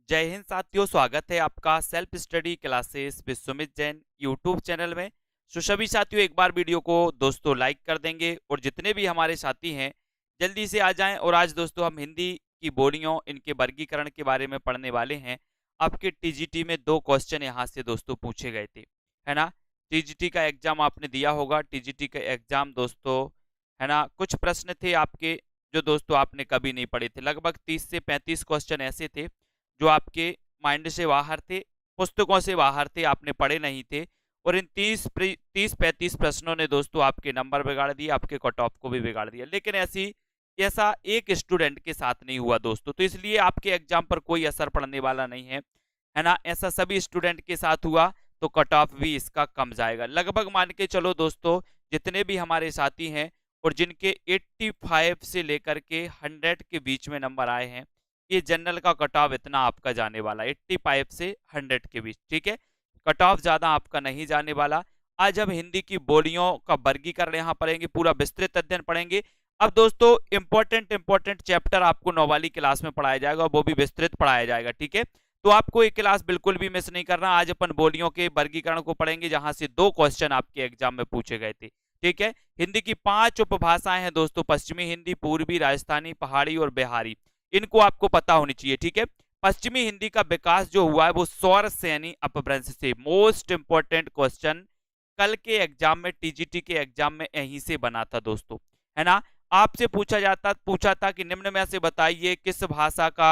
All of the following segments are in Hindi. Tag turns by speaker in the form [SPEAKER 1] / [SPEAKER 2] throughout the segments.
[SPEAKER 1] जय हिंद साथियों, स्वागत है आपका self study classes with Sumit Jain YouTube channel में। तो सभी साथियों एक बार वीडियो को दोस्तों लाइक कर देंगे और जितने भी हमारे साथी हैं जल्दी से आ जाएं। और आज दोस्तों हम हिंदी की बोलियों इनके वर्गीकरण के बारे में पढ़ने वाले हैं। आपके टीजीटी में 2 क्वेश्चन यहाँ से दोस्तों पूछे गए थे, है ना। टीजीटी का एग्जाम आपने दिया होगा। टीजीटी का एग्जाम दोस्तों, है ना, कुछ प्रश्न थे आपके जो दोस्तों आपने कभी नहीं पढ़े थे। लगभग 30 से 35 क्वेश्चन ऐसे थे जो आपके माइंड से बाहर थे, पुस्तकों से बाहर थे, आपने पढ़े नहीं थे। और इन 30-35 प्रश्नों ने दोस्तों आपके नंबर बिगाड़ दिए, आपके कट ऑफ को भी बिगाड़ दिया। लेकिन ऐसा एक स्टूडेंट के साथ नहीं हुआ दोस्तों, तो इसलिए आपके एग्जाम पर कोई असर पड़ने वाला नहीं है ना। ऐसा सभी स्टूडेंट के साथ हुआ तो कट ऑफ भी इसका कम जाएगा। लगभग मान के चलो दोस्तों, जितने भी हमारे साथी हैं और जिनके 85 से लेकर के 100 के बीच में नंबर आए हैं, ये जनरल का कट ऑफ इतना आपका जाने वाला 85 से 100 के बीच, ठीक है। कट ऑफ ज्यादा आपका नहीं जाने वाला। आज हम हिंदी की बोलियों का वर्गीकरण यहाँ पढ़ेंगे, पूरा विस्तृत अध्ययन पढ़ेंगे। अब दोस्तों इंपॉर्टेंट चैप्टर आपको 9 वाली क्लास में पढ़ाया जाएगा, वो भी विस्तृत पढ़ाया जाएगा, ठीक है। तो आपको ये क्लास बिल्कुल भी मिस नहीं करना। आज अपन बोलियों के वर्गीकरण को पढ़ेंगे, जहां से 2 क्वेश्चन आपके एग्जाम में पूछे गए थे, ठीक है। हिंदी की 5 उपभाषाएं हैं दोस्तों, पश्चिमी हिंदी, पूर्वी, राजस्थानी, पहाड़ी और बिहारी। इनको आपको पता होनी चाहिए, ठीक है। पश्चिमी हिंदी का विकास जो हुआ है वो सौर सैनी अपभ्रंश से। मोस्ट इंपॉर्टेंट क्वेश्चन कल के एग्जाम में, टीजीटी के एग्जाम में यहीं से बना था दोस्तों, है ना। आपसे पूछा था कि निम्न में से बताइए किस भाषा का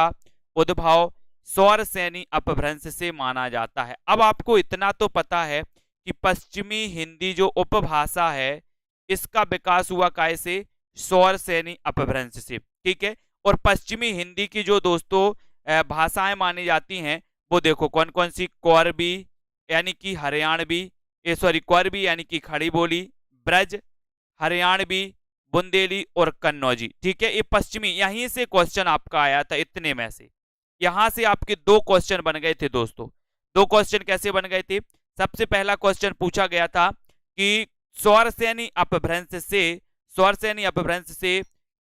[SPEAKER 1] उद्भव सौर सैनी अपभ्रंश से माना जाता है। अब आपको इतना तो पता है कि पश्चिमी हिंदी जो उपभाषा है इसका विकास हुआ कैसे, सौर सैनी अपभ्रंश से, ठीक है। और पश्चिमी हिंदी की जो दोस्तों भाषाएं मानी जाती हैं वो देखो कौन कौन सी, कौरबी यानी कि हरियाणवी, कौरबी यानी कि खड़ी बोली, ब्रज, हरियाणवी, बुंदेली और कन्नौजी, ठीक है। ये पश्चिमी, यहीं से क्वेश्चन आपका आया था, इतने में से यहां से आपके 2 क्वेश्चन बन गए थे दोस्तों। 2 क्वेश्चन कैसे बन गए थे? सबसे पहला क्वेश्चन पूछा गया था कि सौरसैनी अपभ्रंश से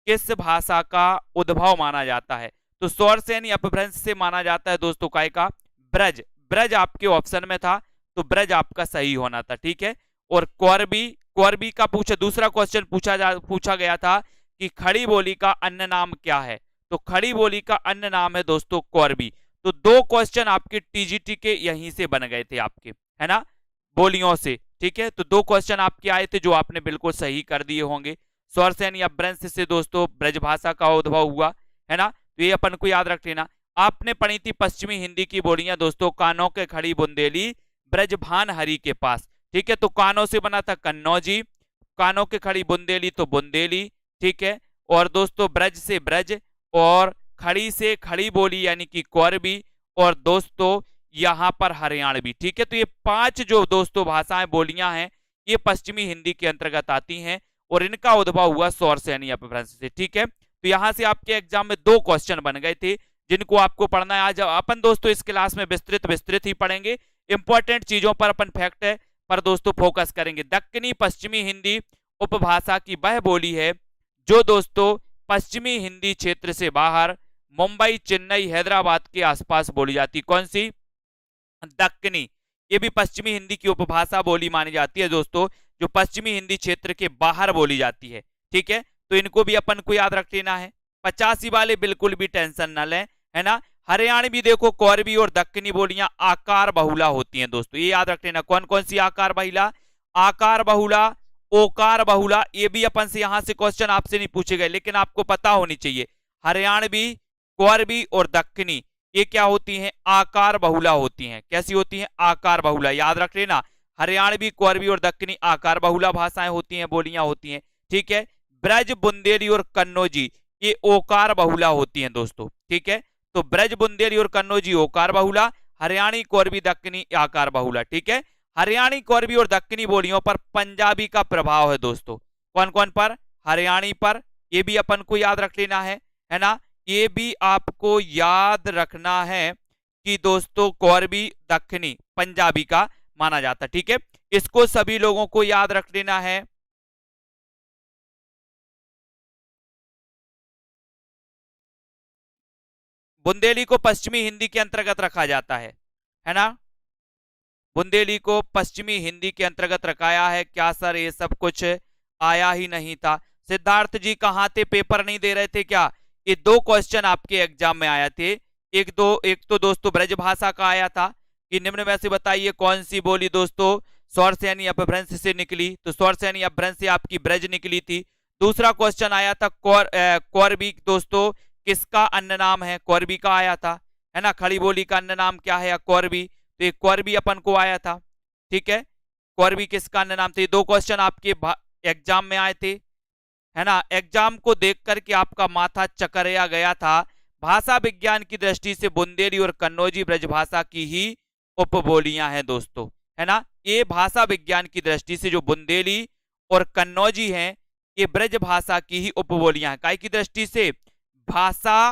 [SPEAKER 1] किस भाषा का उद्भव माना जाता है। तो सौरसैनी अपभ्रंश से माना जाता है दोस्तों काय का, ब्रज। ब्रज आपके ऑप्शन में था तो ब्रज आपका सही होना था, ठीक है। और कौरबी का दूसरा क्वेश्चन पूछा गया था कि खड़ी बोली का अन्य नाम क्या है। तो खड़ी बोली का अन्य नाम है दोस्तों कौरबी। तो 2 क्वेश्चन आपके टीजीटी के यहीं से बन गए थे आपके, है ना, बोलियों से, ठीक है। तो 2 क्वेश्चन आपके आए थे जो आपने बिल्कुल सही कर दिए होंगे। सौरसैनी अपभ्रंश से दोस्तों ब्रजभाषा का उद्भव हुआ, है ना। तो ये अपन को याद रख लेना। आपने पढ़ी थी पश्चिमी हिंदी की बोलियां दोस्तों, कानों के खड़ी बुंदेली ब्रजभान हरि के पास, ठीक है। तो कानों से बना था कन्नौजी, कानों के खड़ी बुंदेली तो बुंदेली, ठीक है। और दोस्तों ब्रज से ब्रज, और खड़ी से खड़ी बोली यानी कि कौरबी, और दोस्तों यहां पर हरियाणवी, ठीक है। तो ये 5 जो दोस्तों भाषाएं बोलियां हैं ये पश्चिमी हिंदी के अंतर्गत आती हैं और इनका उद्भव हुआ सौरसैनी अपभ्रंश से, ठीक है। तो यहां से आपके एग्जाम में 2 क्वेश्चन बन गए थे जिनको आपको पढ़ना है। आज अपन दोस्तों इस क्लास में विस्तृत ही पढ़ेंगे। इंपॉर्टेंट चीजों पर अपन फैक्ट है पर दोस्तों फोकस करेंगे। दक्कनी पश्चिमी हिंदी उपभाषा की वह बोली है जो दोस्तों पश्चिमी हिंदी क्षेत्र से बाहर मुंबई, चेन्नई, हैदराबाद के आसपास बोली जाती। कौन सी? दक्कनी। ये भी पश्चिमी हिंदी की उपभाषा बोली मानी जाती है दोस्तों, जो पश्चिमी हिंदी क्षेत्र के बाहर बोली जाती है, ठीक है। तो इनको भी अपन को याद रख लेना है। 85 वाले बिल्कुल भी टेंशन न लें, है ना। हरियाणवी देखो, कौरवी और दक्कनी बोलियां आकार बहुला होती हैं दोस्तों, ये याद रख लेना। कौन कौन सी आकार बहुला? आकार बहुला, ओकार बहुला। ये भी अपन से यहां से क्वेश्चन आपसे नहीं पूछे गए लेकिन आपको पता होनी चाहिए। हरियाणवी, कौरवी और दक्कनी ये क्या होती हैं? आकार बहुला होती हैं। कैसी होती हैं? आकार बहुला, याद रख लेना। हरियाणवी, कौरवी और दक्कनी आकार बहुला भाषाएं होती हैं, बोलियां होती हैं, ठीक है। ब्रज, बुंदेली और कन्नौजी ये ओकार बहुला होती हैं दोस्तों, ठीक है। तो ब्रज, बुंदेली और कन्नौजी ओकार बहुला, हरियाणी, कौरवी, दक्कनी आकार बहुला, ठीक है। हरियाणी, कौरवी और दक्कनी बोलियों पर पंजाबी का प्रभाव है दोस्तों। कौन कौन पर? हरियाणी पर, ये भी अपन को याद रख लेना है ना। ये भी आपको याद रखना है कि दोस्तों कौरवी, दक्कनी पंजाबी का माना जाता, ठीक है। इसको सभी लोगों को याद रख लेना है। बुंदेली को पश्चिमी हिंदी के अंतर्गत रखा जाता है ना। बुंदेली को पश्चिमी हिंदी के अंतर्गत रखाया है। क्या सर ये सब कुछ आया ही नहीं था? सिद्धार्थ जी कहाँ थे, पेपर नहीं दे रहे थे क्या? ये 2 क्वेश्चन आपके एग्जाम में आए थे। एक तो दोस्तों ब्रजभाषा का आया था कि निम्न में से बताइए कौन सी बोली दोस्तों स्वर से यानी अपभ्रंश से निकली, तो स्वर से यानी अपभ्रंश से आपकी ब्रज निकली थी। दूसरा क्वेश्चन आया था कौरवी दोस्तों किसका अन्य नाम है, कौरवी का आया था, है ना। खड़ी बोली का अन्य नाम क्या है, या कौरवी, तो एक कौरवी अपन को आया था, ठीक है। कौरवी किसका अन्य नाम था? ये 2 क्वेश्चन आपके एग्जाम में आए थे, है ना। एग्जाम को देख करके आपका माथा चकराया गया था। भाषा विज्ञान की दृष्टि से बुंदेली और कन्नौजी ब्रजभाषा की ही उपबोलियां हैं दोस्तों, है ना। ये भाषा विज्ञान की दृष्टि से जो बुंदेली और कन्नौजी हैं ये ब्रजभाषा की ही उपबोलियां हैं। काय की दृष्टि से? भाषा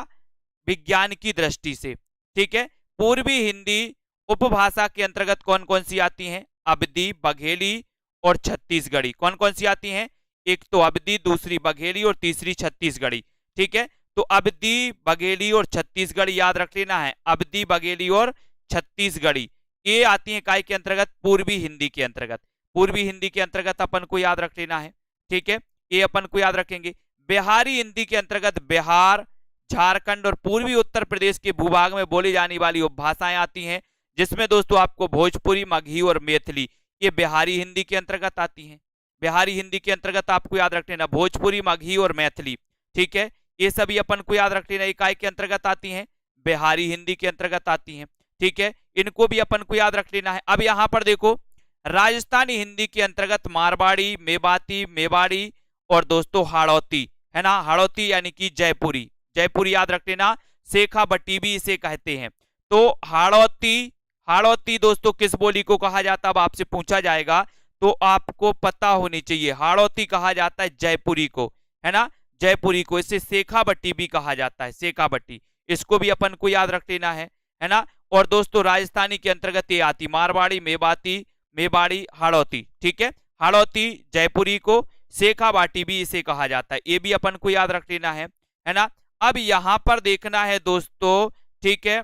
[SPEAKER 1] विज्ञान की दृष्टि से, ठीक है। पूर्वी हिंदी उपभाषा के अंतर्गत कौन कौन सी आती हैं? अवधी, बघेली और छत्तीसगढ़ी। कौन कौन सी आती हैं? एक तो अवधी, दूसरी बघेली और तीसरी छत्तीसगढ़ी, ठीक है। तो अवधी, बघेली और छत्तीसगढ़ी याद रख लेना है। अवधी, बघेली और छत्तीसगढ़ी ये आती है काय के अंतर्गत? पूर्वी हिंदी के अंतर्गत। पूर्वी हिंदी के अंतर्गत अपन को याद रख लेना है, ठीक है। ये अपन को याद रखेंगे। बिहारी हिंदी के अंतर्गत बिहार, झारखंड और पूर्वी उत्तर प्रदेश के भूभाग में बोली जाने वाली उपभाषाएं आती हैं, जिसमें दोस्तों आपको भोजपुरी, मगही और मैथिली ये बिहारी हिंदी के अंतर्गत आती हैं। बिहारी हिंदी के अंतर्गत आपको याद रख लेना भोजपुरी, मगही और मैथिली, ठीक है। ये सभी अपन को याद रख लेना इकाई के अंतर्गत आती हैं, बिहारी हिंदी के अंतर्गत आती हैं, ठीक है। इनको भी अपन को याद रख लेना है। अब यहां पर देखो राजस्थानी हिंदी के अंतर्गत मारवाड़ी, मेवाती, मेवाड़ी और दोस्तों हाड़ौती, है ना। हाड़ौती यानी कि जयपुरी, जयपुरी याद रख लेना। शेखावटी भी इसे कहते हैं। तो हाड़ौती, हाड़ौती दोस्तों किस बोली को कहा जाता है? अब आपसे पूछा जाएगा तो आपको पता होनी चाहिए। हाड़ौती कहा जाता है जयपुरी को, है ना, जयपुरी को। इसे शेखावटी भी कहा जाता है, शेखावटी। इसको भी अपन को याद रख लेना है ना। और दोस्तों राजस्थानी के अंतर्गत ये आती मारवाड़ी, मेवाती, मेवाड़ी, हाड़ौती, ठीक है। हाड़ौती जयपुरी को, शेखावाटी भी इसे कहा जाता है, ये भी अपन को याद रख लेना है ना। अब यहां पर देखना है दोस्तों, ठीक है।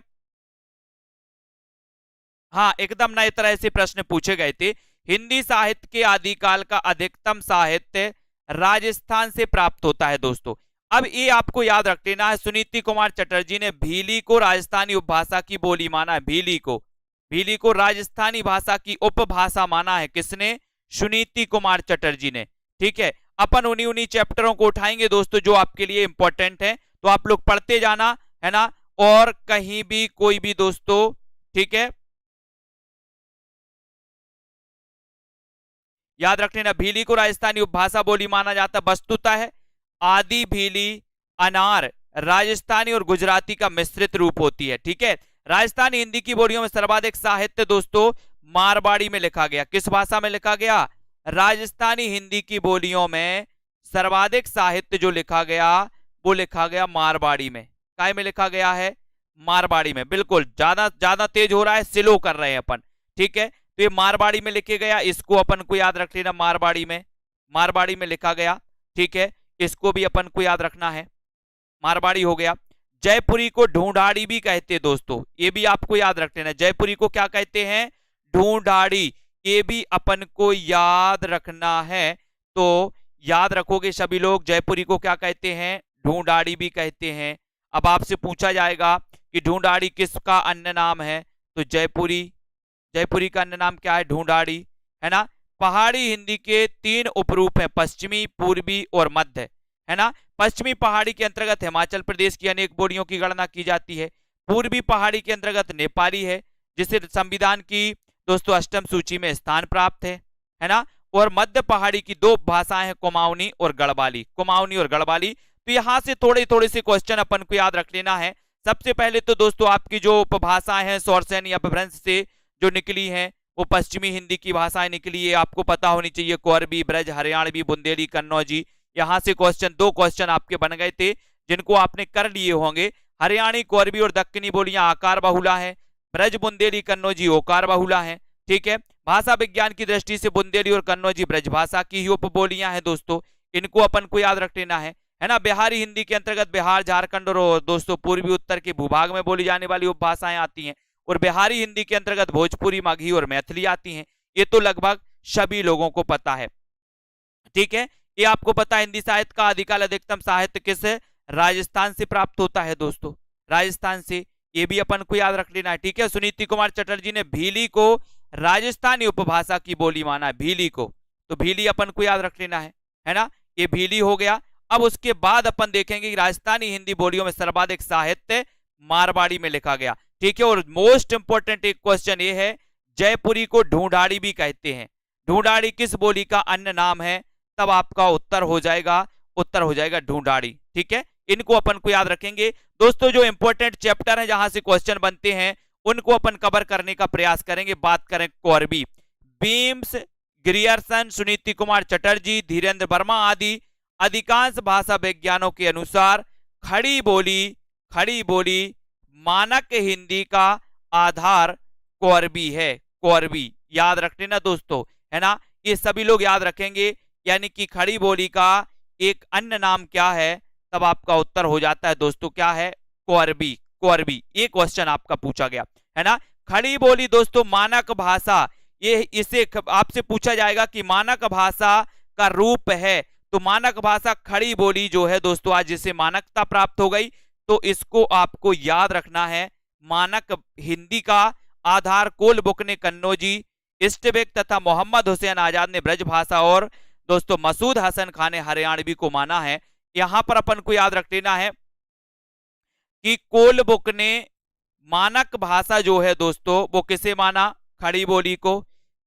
[SPEAKER 1] हाँ, एकदम नए तरह से प्रश्न पूछे गए थे। हिंदी साहित्य के आदिकाल का अधिकतम साहित्य राजस्थान से प्राप्त होता है दोस्तों। अब ये आपको याद रख लेना है, सुनीति कुमार चटर्जी ने भीली को राजस्थानी उपभाषा की बोली माना है। भीली को राजस्थानी भाषा की उपभाषा माना है। किसने? सुनीति कुमार चटर्जी ने, ठीक है। अपन उन्हीं चैप्टरों को उठाएंगे दोस्तों जो आपके लिए इंपॉर्टेंट है, तो आप लोग पढ़ते जाना, है ना। और कहीं भी कोई भी दोस्तों, ठीक है, याद रखने ना, भीली को राजस्थानी उपभाषा बोली माना जाता वस्तुतः है आदि भीली अनार राजस्थानी और गुजराती का मिश्रित रूप होती है, ठीक है। राजस्थानी हिंदी की बोलियों में सर्वाधिक साहित्य दोस्तों मारवाड़ी में लिखा गया। किस भाषा में लिखा गया? राजस्थानी हिंदी की बोलियों में सर्वाधिक साहित्य जो लिखा गया वो लिखा गया मारवाड़ी में। काय में लिखा गया है? मारवाड़ी में। बिल्कुल, ज्यादा तेज हो रहा है, स्लो कर रहे हैं अपन, ठीक है। तो ये मारवाड़ी में लिखे गया, इसको अपन को याद रख लेना, मारवाड़ी में लिखा गया, ठीक है। इसको भी अपन को याद रखना है, मारवाड़ी हो गया। जयपुरी को ढूंढाड़ी भी कहते हैं दोस्तों, ये भी आपको याद रख लेना। जयपुरी को क्या कहते हैं? ढूंढाड़ी, ये भी अपन को याद रखना है। तो याद रखोगे सभी लोग, जयपुरी को क्या कहते हैं? ढूंढाड़ी भी कहते हैं। अब आपसे पूछा जाएगा कि ढूंढाड़ी किसका अन्य नाम है, तो जयपुरी का अन्य नाम क्या है? ढूंढाड़ी, है ना। पहाड़ी हिंदी के 3 उपरूप हैं, पश्चिमी, पूर्वी और मध्य, है ना। पश्चिमी पहाड़ी के अंतर्गत हिमाचल प्रदेश की अनेक बोलियों की गणना की जाती है। पूर्वी पहाड़ी के अंतर्गत नेपाली है, जिसे संविधान की दोस्तों 8वीं सूची में स्थान प्राप्त है ना। और मध्य पहाड़ी की 2 भाषाएं हैं, कुमाऊनी और गढ़वाली, तो यहां से थोड़े से क्वेश्चन अपन को याद रख लेना है। सबसे पहले तो दोस्तों आपकी जो उपभाषाएं हैं स्वरसेन या अपभ्रंश से जो निकली हैं वो पश्चिमी हिंदी की भाषाएं निकली है, आपको पता होनी चाहिए। कौरवी, ब्रज, हरियाणवी, बुंदेली, कन्नौजी। यहां से 2 क्वेश्चन आपके बन गए थे जिनको आपने कर लिए होंगे। हरियाणी, कौरवी और दक्कनी बोलियां आकार बहुला है, ब्रज, बुंदेली, कन्नौजी ओकार बहुला है, ठीक है। भाषा विज्ञान की दृष्टि से बुंदेली और कन्नौजी ब्रज भाषा की ही उपबोलियां हैं दोस्तों, इनको अपन को याद रख लेना है। है ना। बिहारी हिंदी के अंतर्गत बिहार, झारखंड और दोस्तों पूर्वी उत्तर के भूभाग में बोली जाने वाली उपभाषाएं आती हैं। और बिहारी हिंदी के अंतर्गत भोजपुरी, मगही और मैथिली आती हैं। ये तो लगभग सभी लोगों को पता है, ठीक है। ये आपको पता है हिंदी साहित्य का आदिकाल अधिकतम साहित्य किस राजस्थान से प्राप्त होता है दोस्तों, राजस्थान से। ये भी अपन को याद रख लेना है, ठीक है। सुनीति कुमार चटर्जी ने भीली को राजस्थानी उपभाषा की बोली माना, भीली को, तो भीली अपन को याद रख लेना है ना। ये भीली हो गया। अब उसके बाद अपन देखेंगे कि राजस्थानी हिंदी बोलियों में सर्वाधिक साहित्य मारवाड़ी में लिखा गया, ठीक है। और मोस्ट इंपोर्टेंट एक क्वेश्चन ये है, जयपुरी को ढूंढाड़ी भी कहते हैं, ढूंढाड़ी किस बोली का अन्य नाम है? तब आपका उत्तर हो जाएगा ढूंढाड़ी, ठीक है। इनको अपन को याद रखेंगे दोस्तों। जो इंपॉर्टेंट चैप्टर है जहां से क्वेश्चन बनते हैं उनको अपन कवर करने का प्रयास करेंगे। बात करें कौरवी, बीम्स, ग्रियर्सन, सुनीति कुमार चटर्जी, धीरेन्द्र वर्मा आदि अधिकांश भाषा विज्ञानों के अनुसार खड़ी बोली मानक हिंदी का आधार कौरवी है, कौरवी याद रख लेना दोस्तों, है ना। ये सभी लोग याद रखेंगे, यानी कि खड़ी बोली का एक अन्य नाम क्या है? तब आपका उत्तर हो जाता है दोस्तों, क्या है? कौरवी, कौरवी। ये क्वेश्चन आपका पूछा गया है ना। खड़ी बोली दोस्तों मानक भाषा, ये इसे आपसे पूछा जाएगा कि मानक भाषा का रूप है, तो मानक भाषा खड़ी बोली जो है दोस्तों आज जिसे मानकता प्राप्त हो गई, तो इसको आपको याद रखना है। मानक हिंदी का आधार कोलबुक ने कन्नौजी, इस्टबेक तथा मोहम्मद हुसैन आजाद ने ब्रज भाषा और दोस्तों मसूद हसन खान ने हरियाणवी को माना है। यहां पर अपन को याद रख लेना है कि कोलबुक ने मानक भाषा जो है दोस्तों वो किसे माना? खड़ी बोली को।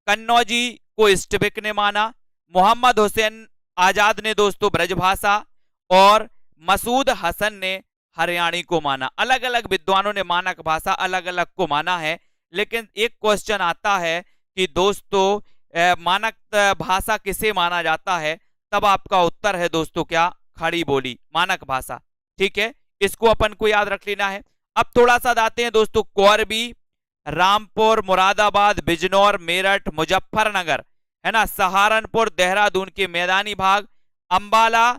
[SPEAKER 1] कन्नौजी को इस्टबेक ने माना, मोहम्मद हुसैन आजाद ने दोस्तों ब्रजभाषा और मसूद हसन ने हरियाणी को माना। अलग अलग विद्वानों ने मानक भाषा अलग अलग को माना है, लेकिन एक क्वेश्चन आता है कि दोस्तों मानक भाषा किसे माना जाता है? तब आपका उत्तर है दोस्तों क्या? खड़ी बोली, मानक भाषा, ठीक है। इसको अपन को याद रख लेना है। अब थोड़ा सा आते हैं दोस्तों कौरवी, रामपुर, मुरादाबाद, बिजनौर, मेरठ, मुजफ्फरनगर, है ना, सहारनपुर, देहरादून के मैदानी भाग, अंबाला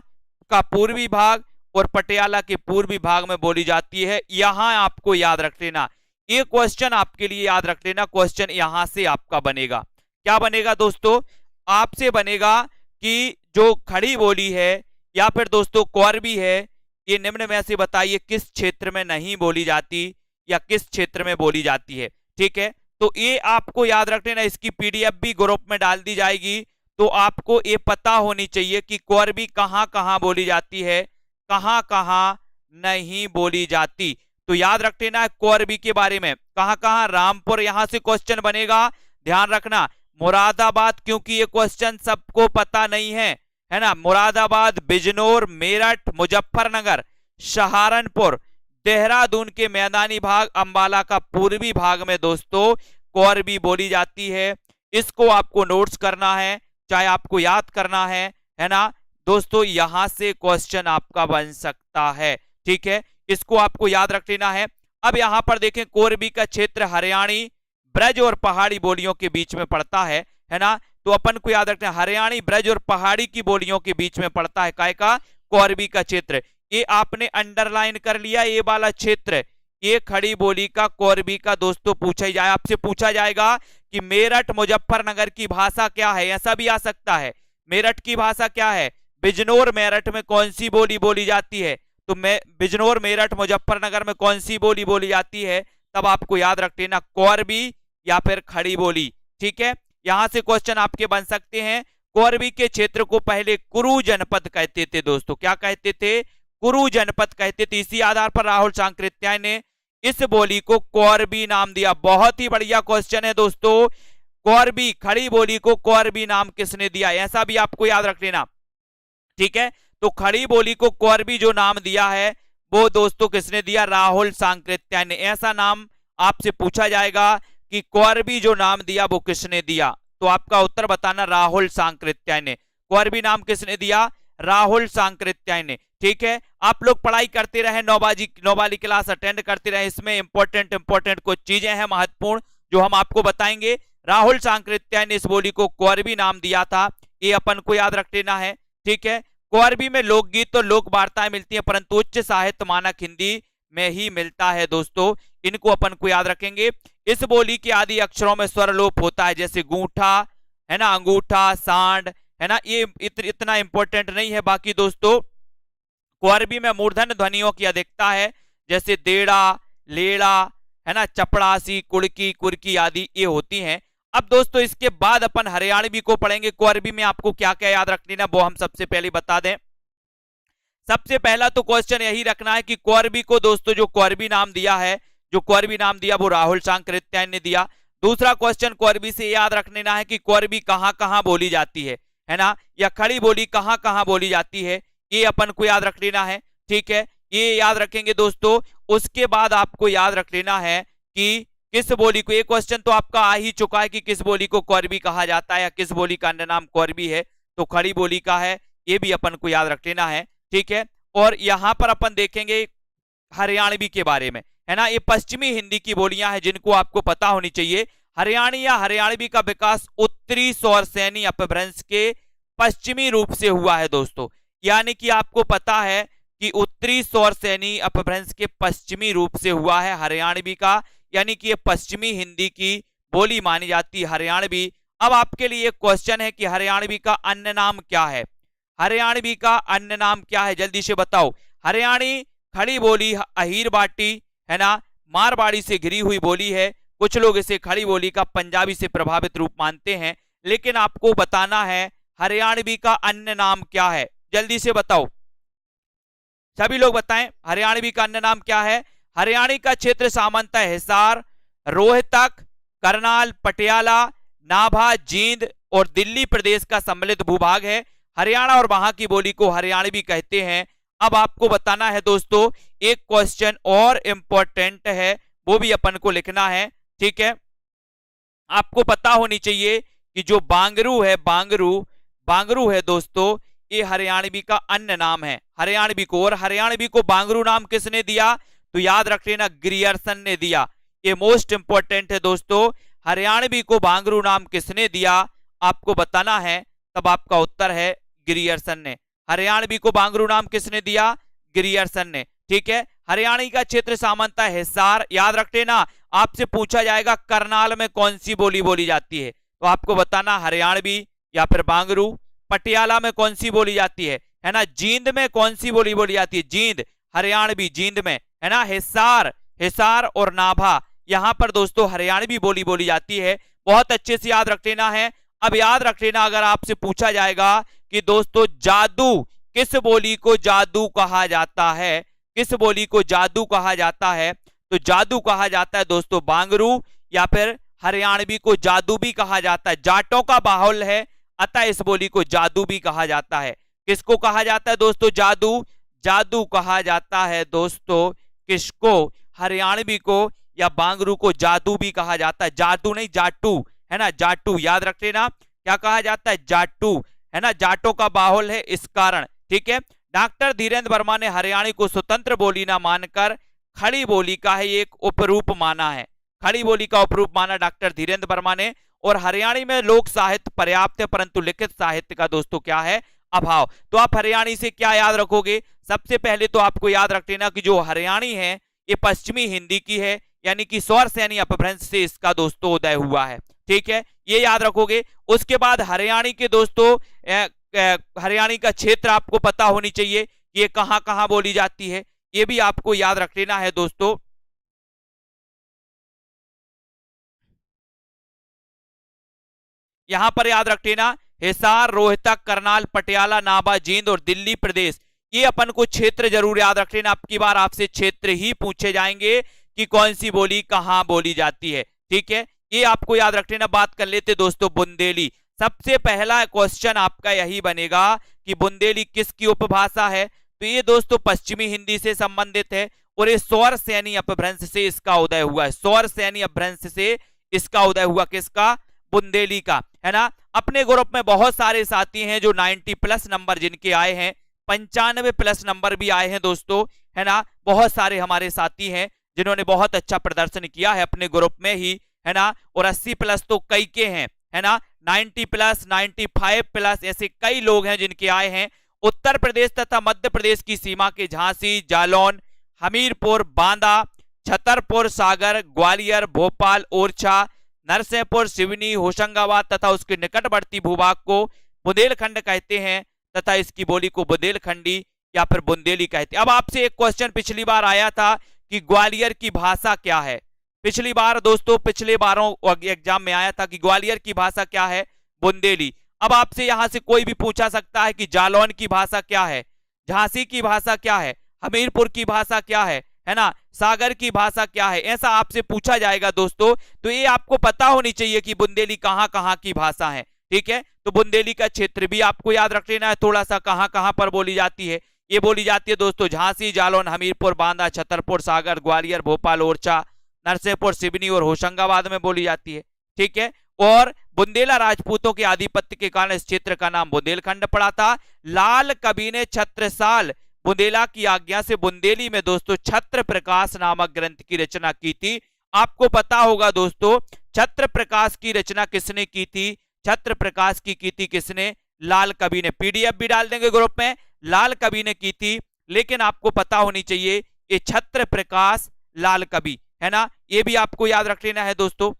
[SPEAKER 1] का पूर्वी भाग और पटियाला के पूर्वी भाग में बोली जाती है। यहां आपको याद रख लेना, ये क्वेश्चन आपके लिए याद रख लेना। क्वेश्चन यहां से आपका बनेगा, क्या बनेगा दोस्तों? आपसे बनेगा कि जो खड़ी बोली है या फिर दोस्तों कौरवी है, ये निम्न में से बताइए किस क्षेत्र में नहीं बोली जाती या किस क्षेत्र में बोली जाती है, ठीक है। तो ये आपको याद रख लेना, इसकी पीडीएफ भी ग्रुप में डाल दी जाएगी, तो आपको ये पता होनी चाहिए कि कौरवी कहां कहां बोली जाती है, कहां कहां नहीं बोली जाती। तो याद रख लेना कौरवी के बारे में, कहां कहां, रामपुर, यहां से क्वेश्चन बनेगा, ध्यान रखना। मुरादाबाद, क्योंकि ये क्वेश्चन सबको पता नहीं है ना। मुरादाबाद, बिजनौर, मेरठ, मुजफ्फरनगर, सहारनपुर, देहरादून के मैदानी भाग, अंबाला का पूर्वी भाग में दोस्तों कौरवी बोली जाती है। इसको आपको नोट्स करना है, चाहे आपको याद करना है ना दोस्तों। यहां से क्वेश्चन आपका बन सकता है, ठीक है। इसको आपको याद रख लेना है। अब यहां पर देखें कौरवी का क्षेत्र हरियाणी, ब्रज और पहाड़ी बोलियों के बीच में पड़ता है ना। तो अपन को याद रखना है हरियाणी, ब्रज और पहाड़ी की बोलियों के बीच में पड़ता है काय का? कौरवी का क्षेत्र। ये आपने अंडरलाइन कर लिया, ये वाला क्षेत्र, ये खड़ी बोली का कौरवी का दोस्तों पूछा जाए, आपसे पूछा जाएगा कि मेरठ मुजफ्फरनगर की भाषा क्या है, ऐसा भी आ सकता है। मेरठ की भाषा क्या है? बिजनौर मेरठ में कौन सी बोली बोली जाती है? तो बिजनौर मेरठ मुजफ्फरनगर में कौन सी बोली बोली जाती है? तब आपको याद रख लेना कौरवी या फिर खड़ी बोली, ठीक है। यहां से क्वेश्चन आपके बन सकते हैं। कौरवी के क्षेत्र को पहले कुरु जनपद कहते थे दोस्तों, क्या कहते थे? कुरु जनपद कहते थे। इसी आधार पर राहुल सांकृत्याय ने इस बोली को कौरवी नाम दिया। बहुत ही बढ़िया क्वेश्चन है दोस्तों, कौरवी, खड़ी बोली को कौरवी नाम किसने दिया? ऐसा भी आपको याद रख लेना, ठीक है। तो खड़ी बोली को कौरवी जो नाम दिया है वो दोस्तों किसने दिया? राहुल सांकृत्याय ने। ऐसा नाम आपसे पूछा जाएगा कि कौरवी जो नाम दिया वो किसने दिया? तो आपका उत्तर बताना राहुल सांकृत्याय ने। कौरवी नाम किसने दिया? राहुल सांकृत्याय ने, ठीक है। आप लोग पढ़ाई करते रहे, 9 वाली क्लास अटेंड करते रहे, इसमें इंपॉर्टेंट कुछ चीजें हैं महत्वपूर्ण जो हम आपको बताएंगे। राहुल सांकृत्याय ने इस बोली को कौरवी नाम दिया था, ये अपन को याद रख लेना है, ठीक है। कुंवरबी में लोकगीत और लोक वार्ताएं मिलती हैं, परंतु उच्च साहित्य मानक हिंदी में ही मिलता है दोस्तों। इनको अपन को याद रखेंगे। इस बोली के आदि अक्षरों में स्वर लोप होता है, जैसे गूंठा है ना, अंगूठा, सांड है ना, ये इतना इंपॉर्टेंट नहीं है। बाकी दोस्तों कुंवरबी में मूर्धन्य ध्वनियों की अधिकता है, जैसे देड़ा, लेड़ा है ना, चपड़ासी, कुड़की, कुर्की आदि ये होती हैं। अब दोस्तों इसके बाद अपन हरियाणवी को पढ़ेंगे। कुंवरबी में आपको क्या क्या याद रख लेना वो हम सबसे पहले बता दें। सबसे पहला तो क्वेश्चन यही रखना है कि कुंवरबी को दोस्तों जो कुंवरबी नाम दिया है, जो कुंवरबी नाम दिया वो राहुल सांकृत्यायन ने दिया। दूसरा क्वेश्चन कुंवरबी से याद रख लेना है कि कुंवरबी कहां कहां बोली जाती है ना, या खड़ी बोली कहां कहां बोली जाती है, ये अपन को याद रख लेना है। ठीक है, ये याद रखेंगे दोस्तों। उसके बाद आपको याद रख लेना है कि किस बोली को, ये क्वेश्चन तो आपका आ ही चुका है कि किस बोली को कुंवरबी कहा जाता है या किस बोली का अन्य नाम कुंवरबी है, तो खड़ी बोली का है, ये भी अपन को याद रख लेना है। ठीक है, और यहां पर अपन देखेंगे हरियाणवी के बारे में, है ना। ये पश्चिमी हिंदी की बोलियां हैं जिनको आपको पता होनी चाहिए। हरियाणी या हरियाणवी का विकास उत्तरी स्वरसैनी अपभ्रंश के पश्चिमी रूप से हुआ है दोस्तों। यानी कि आपको पता है कि उत्तरी स्वरसैनी अपभ्रंश के पश्चिमी रूप से हुआ है हरियाणवी का, यानी कि ये पश्चिमी हिंदी की बोली मानी जाती है हरियाणवी। अब आपके लिए क्वेश्चन है कि हरियाणवी का अन्य नाम क्या है। हरियाणवी का अन्य नाम क्या है, जल्दी से बताओ। हरियाणी खड़ी बोली अहीर बाटी है ना, मारवाड़ी से घिरी हुई बोली है। कुछ लोग इसे खड़ी बोली का पंजाबी से प्रभावित रूप मानते हैं, लेकिन आपको बताना है हरियाणवी का अन्य नाम क्या है, जल्दी से बताओ। सभी लोग बताएं हरियाणवी का अन्य नाम क्या है। हरियाणी का क्षेत्र सामान्यतः हिसार, रोहतक, करनाल, पटियाला, नाभा, जींद और दिल्ली प्रदेश का सम्मिलित भूभाग है। हरियाणा और वहां की बोली को हरियाणवी कहते हैं। अब आपको बताना है दोस्तों, एक क्वेश्चन और इंपॉर्टेंट है, वो भी अपन को लिखना है। ठीक है, आपको पता होनी चाहिए कि जो बांगरू है, बांगरू है दोस्तों, ये हरियाणवी का अन्य नाम है हरियाणवी को। और हरियाणवी को बांगरू नाम किसने दिया, तो याद रख लेना ग्रियर्सन ने दिया। ये मोस्ट इंपॉर्टेंट है दोस्तों, हरियाणवी को बांगरू नाम किसने दिया, आपको बताना है। तब आपका उत्तर है ग्रियर्सन ने। हरियाणवी को बांगरू नाम किसने दिया, ग्रियर्सन ने। ठीक है, हरियाणा का क्षेत्र सामान्यतः हिसार, याद रख लेना। आपसे पूछा जाएगा करनाल में कौन सी बोली बोली जाती है, तो आपको बताना हरियाणवी या फिर बांगरू। पटियाला में कौन सी बोली जाती है ना, जींद में कौन सी बोली बोली जाती है, जींद, हरियाणवी जींद में है ना। हिसार और नाभा, यहां पर दोस्तों हरियाणवी बोली बोली जाती है। बहुत अच्छे से याद रख लेना है। अब याद रख लेना, अगर आपसे पूछा जाएगा कि दोस्तों जादू, किस बोली को जादू कहा जाता है, किस बोली को जादू कहा जाता है, तो जादू कहा जाता है दोस्तों बांगरू, या फिर हरियाणवी को जादू भी कहा जाता है। जाटों का बाहुल है, अतः इस बोली को जादू भी कहा जाता है। किसको कहा जाता है दोस्तों, जादू, जादू कहा जाता है दोस्तों किसको, हरियाणवी को या बांगरू को जादू भी कहा जाता है। जादू नहीं, जाटू है ना, जाटू याद रख लेना। क्या कहा जाता है, जाटू है ना, जाटों का बाहुल है इस कारण। ठीक है, डॉक्टर धीरेन्द्र वर्मा ने हरियाणी को स्वतंत्र बोली ना मानकर खड़ी बोली का है एक उपरूप माना है। खड़ी बोली का उपरूप माना डॉक्टर धीरेन्द्र वर्मा ने। और हरियाणी में लोक साहित्य पर्याप्त है, परंतु लिखित साहित्य का दोस्तों क्या है, अभाव। तो आप हरियाणी से क्या याद रखोगे, सबसे पहले तो आपको याद रख लेना कि जो हरियाणी है ये पश्चिमी हिंदी की है, यानी कि स्वरसैनी अपभ्रंश से इसका दोस्तों उदय हुआ है। ठीक है, ये याद रखोगे। उसके बाद हरियाणी के दोस्तों हरियाणी का क्षेत्र आपको पता होनी चाहिए, ये कहां कहां बोली जाती है, ये भी आपको याद रख लेना है दोस्तों। यहां पर याद रख लेना हिसार, रोहतक, करनाल, पटियाला, नाभा, जींद और दिल्ली प्रदेश, ये अपन को क्षेत्र जरूर याद रख लेना। अब की बार आपसे क्षेत्र ही पूछे जाएंगे कि कौन सी बोली कहां बोली जाती है। ठीक है, ये आपको याद रख लेना। बात कर लेते दोस्तों बुंदेली। सबसे पहला क्वेश्चन आपका यही बनेगा कि बुंदेली किसकी उपभाषा है, तो ये दोस्तों पश्चिमी हिंदी से संबंधित है और ये स्वरसैनी अपभ्रंश से इसका उदय हुआ है। स्वरसैनी अपभ्रंश से इसका उदय हुआ, किसका, बुंदेली का, है ना। अपने ग्रुप में बहुत सारे साथी हैं जो 90+ नंबर जिनके आए हैं, 95+ नंबर भी आए हैं दोस्तों, है ना। बहुत सारे हमारे साथी हैं जिन्होंने बहुत अच्छा प्रदर्शन किया है अपने ग्रुप में ही, है ना। और 80+ तो कई के हैं, है ना। 90+, 95+, ऐसे कई लोग हैं जिनके आए हैं। उत्तर प्रदेश तथा मध्य प्रदेश की सीमा के झांसी, जालौन, हमीरपुर, बांदा, छतरपुर, सागर, ग्वालियर, भोपाल, ओरछा, नरसिंहपुर, सिवनी, होशंगाबाद तथा उसके निकटवर्ती भूभाग को बुंदेलखंड कहते हैं तथा इसकी बोली को बुंदेलखंडी या फिर बुंदेली कहते हैं। अब आपसे एक क्वेश्चन पिछली बार आया था कि ग्वालियर की भाषा क्या है। पिछली बार दोस्तों, पिछले बारों एग्जाम में आया था कि ग्वालियर की भाषा क्या है, बुंदेली। अब आपसे यहां से कोई भी पूछा सकता है कि जालौन की भाषा क्या है, झांसी की भाषा क्या है, हमीरपुर की भाषा क्या है ना, सागर की भाषा क्या है, ऐसा आपसे पूछा जाएगा दोस्तों। तो ये आपको पता होनी चाहिए कि बुंदेली कहां कहां की भाषा है। ठीक है, तो बुंदेली का क्षेत्र भी आपको याद रख लेना है थोड़ा सा, कहां कहां पर बोली जाती है। ये बोली जाती है दोस्तों झांसी, जालौन, हमीरपुर, बांदा, छतरपुर, सागर, ग्वालियर, भोपाल, ओरछा, नरसिंहपुर, सिवनी और होशंगाबाद में बोली जाती है। ठीक है, और बुंदेला राजपूतों के आधिपत्य के कारण इस क्षेत्र का नाम बुंदेलखंड पड़ा था। लाल कवि ने छत्रसाल बुंदेला की आज्ञा से बुंदेली में दोस्तों छत्र प्रकाश नामक ग्रंथ की रचना की थी। आपको पता होगा दोस्तों, छत्र प्रकाश की रचना किसने की थी, छत्र प्रकाश की थी किसने, लाल कवि ने। पीडीएफ भी डाल देंगे ग्रुप में, लाल कवि ने की थी। लेकिन आपको पता होनी चाहिए ये छत्र प्रकाश लाल कवि है ना, ये भी आपको याद रख लेना है दोस्तों।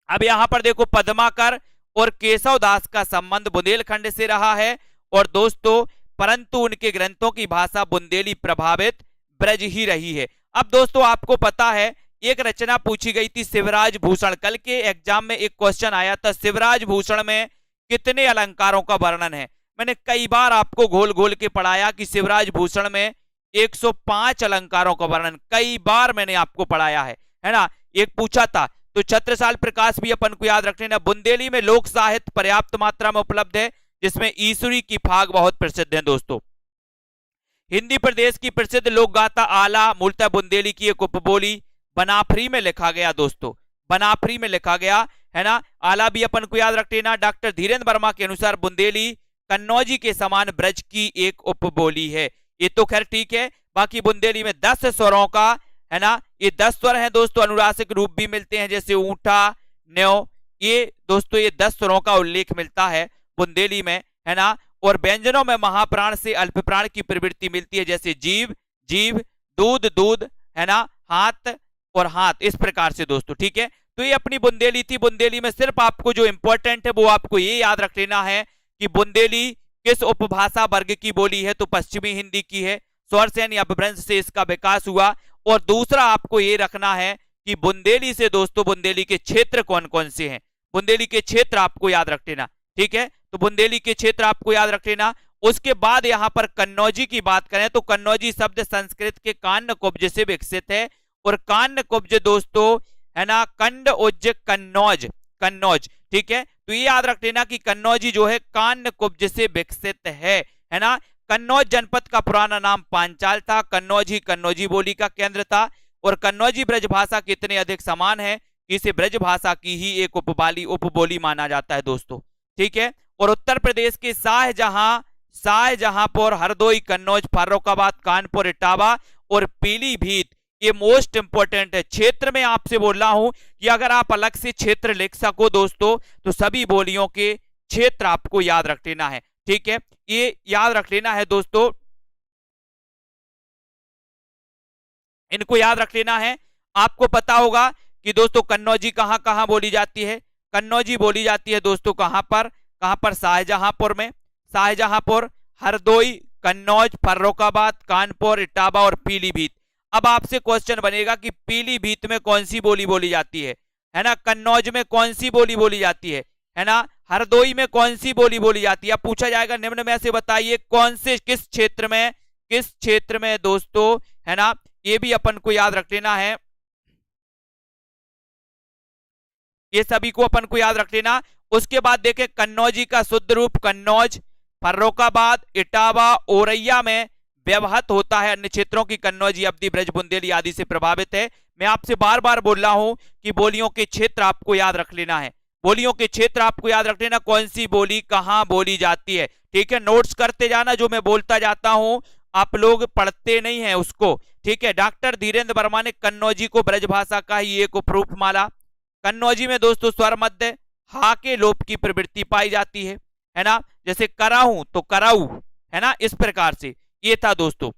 [SPEAKER 1] अब यहां पर देखो, पद्माकर और केशव दास का संबंध बुंदेलखंड से रहा है और दोस्तों परंतु उनके ग्रंथों की भाषा बुंदेली प्रभावित ब्रज ही रही है। अब दोस्तों आपको पता है एक रचना पूछी गई थी शिवराज भूषण, कल के एग्जाम में एक क्वेश्चन आया था, शिवराज भूषण में कितने अलंकारों का वर्णन है। मैंने कई बार आपको घोल घोल के पढ़ाया कि शिवराज भूषण में 105 अलंकारों का वर्णन, कई बार मैंने आपको पढ़ाया है ना। एक पूछा था, तो छत्रसाल प्रकाश भी अपन को याद रखने ना। बुंदेली में लोक साहित्य पर्याप्त मात्रा में उपलब्ध है, जिसमें ईश्वरी की फाग बहुत प्रसिद्ध है दोस्तों। हिंदी प्रदेश की प्रसिद्ध लोक गाथा आला मूलतः बुंदेली की एक उपबोली बनाफरी में लिखा गया दोस्तों, बनाफरी में लिखा गया है ना। आला भी अपन को याद रख लेना। डॉक्टर धीरेन्द्र वर्मा के अनुसार बुंदेली कन्नौजी के समान ब्रज की एक उपबोली है। ये तो खैर ठीक है। बाकी बुंदेली में 10 स्वरों का है ना, ये 10 स्वर हैं दोस्तों। अनुनासिक रूप भी मिलते हैं जैसे ऊंठा, न्यो, ये दोस्तों ये 10 स्वरों का उल्लेख मिलता है बुंदेली में है ना। और व्यंजनों में महाप्राण से अल्पप्राण की प्रवृत्ति मिलती है जैसे जीव, जीव, दूध, दूध है ना, हाथ और हाथ, इस प्रकार से दोस्तों। ठीक है, तो ये अपनी बुंदेली थी। बुंदेली में सिर्फ आपको जो इंपॉर्टेंट है वो आपको ये याद रख लेना है कि बुंदेली किस उपभाषा वर्ग की बोली है, तो पश्चिमी हिंदी की है। स्वरसेन या अपभ्रंश से इसका विकास हुआ। और दूसरा आपको ये रखना है कि बुंदेली से दोस्तों बुंदेली के क्षेत्र कौन कौन से हैं, बुंदेली के क्षेत्र आपको याद रख लेना। ठीक है, तो बुंदेली के क्षेत्र आपको याद रख लेना। उसके बाद यहां पर कन्नौजी की बात करें तो कन्नौजी शब्द संस्कृत के कान्य कुब्ज से विकसित है। और कान्य कुब्ज दोस्तों है ना, कंड उज्ज कन्नौज, कन्नौज। ठीक है, तो ये याद रख लेना कि कन्नौजी जो है कान्य कुब्ज से विकसित है ना। कन्नौज जनपद का पुराना नाम पांचाल था। कन्नौज ही कन्नौजी बोली का केंद्र था। और कन्नौजी ब्रज भाषा के इतने अधिक समान है कि इसे ब्रज भाषा की ही एक उपबोली माना जाता है दोस्तों। ठीक है, और उत्तर प्रदेश के शाहजहां, शाहजहांपुर, हरदोई, कन्नौज, फर्रुखाबाद, कानपुर, इटावा और पीलीभीत, ये मोस्ट इंपोर्टेंट है। क्षेत्र में आपसे बोल रहा हूं कि अगर आप अलग से क्षेत्र लिख सको दोस्तों तो सभी बोलियों के क्षेत्र आपको याद रख लेना है। ठीक है, ये याद रख लेना है दोस्तों, इनको याद रख लेना है। आपको पता होगा कि दोस्तों कन्नौजी कहां कहां बोली जाती है। कन्नौजी बोली जाती है दोस्तों कहां पर, शाहजहांपुर में, शाहजहांपुर, हरदोई, कन्नौज, फर्रुखाबाद, कानपुर, इटावा और पीलीभीत। अब आपसे क्वेश्चन बनेगा कि पीलीभीत में कौन सी बोली बोली जाती है ना, कन्नौज में कौन सी बोली बोली जाती है ना, हरदोई में कौन सी बोली बोली जाती है। अब पूछा जाएगा निम्न में से बताइए कौन से किस क्षेत्र में दोस्तों है ना, ये भी अपन को याद रख लेना है। ये सभी को अपन को याद रख लेना। उसके बाद देखें कन्नौजी का शुद्ध रूप कन्नौज, फर्रुखाबाद, इटावा, औरैया में व्यवहत होता है। अन्य क्षेत्रों की कन्नौजी अवधि ब्रज बुंदेली आदि से प्रभावित है। मैं आपसे बार बार बोल रहा हूं कि बोलियों के क्षेत्र आपको याद रख लेना है, बोलियों के क्षेत्र आपको याद रख लेना, कौन सी बोली कहां बोली जाती है। ठीक है, नोट्स करते जाना, जो मैं बोलता जाता हूं आप लोग पढ़ते नहीं है उसको। ठीक है, डॉक्टर धीरेन्द्र वर्मा ने कन्नौजी को ब्रजभाषा का ही एक उपरूप माना। कन्नौजी में दोस्तों स्वर मध्य हा के लोप की प्रवृत्ति पाई जाती है ना, जैसे कराऊं तो कराऊ, है ना, इस प्रकार से ये था दोस्तों।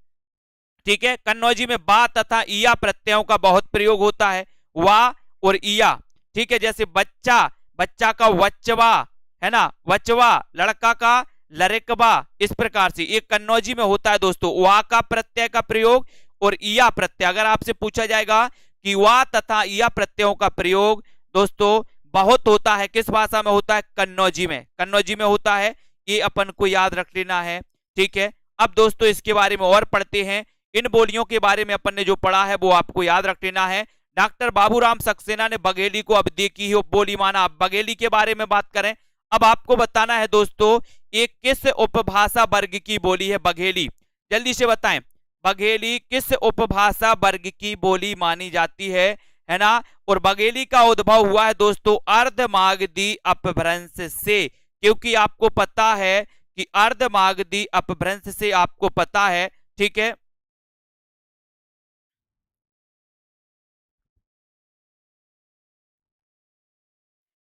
[SPEAKER 1] ठीक है, कन्नौजी में बा तथा इया प्रत्ययों का बहुत प्रयोग होता है, वा और इया। ठीक है, जैसे बच्चा, बच्चा का वचवा, है ना, वचवा, लड़का का लड़कबा, इस प्रकार से एक कन्नौजी में होता है दोस्तों। वा का प्रत्यय का प्रयोग और इया प्रत्यय, अगर आपसे पूछा जाएगा कि वा तथा इया प्रत्ययों का प्रयोग दोस्तों बहुत होता है, किस भाषा में होता है, कन्नौजी में, कन्नौजी में होता है, ये अपन को याद रख लेना है। ठीक है, अब दोस्तों इसके बारे में और पढ़ते हैं। इन बोलियों के बारे में अपन ने जो पढ़ा है वो आपको याद रख लेना है। डॉक्टर बाबूराम सक्सेना ने बघेली को अवधि की उपबोली माना। अब बघेली के बारे में बात करें, अब आपको बताना है दोस्तों एक किस उपभाषा वर्ग की बोली है बघेली, जल्दी से बताएं, बघेली किस उपभाषा वर्ग की बोली मानी जाती है ना। और बघेली का उद्भव हुआ है दोस्तों अर्धमागधी अपभ्रंश से, क्योंकि आपको पता है कि अर्धमागधी अपभ्रंश से आपको पता है। ठीक है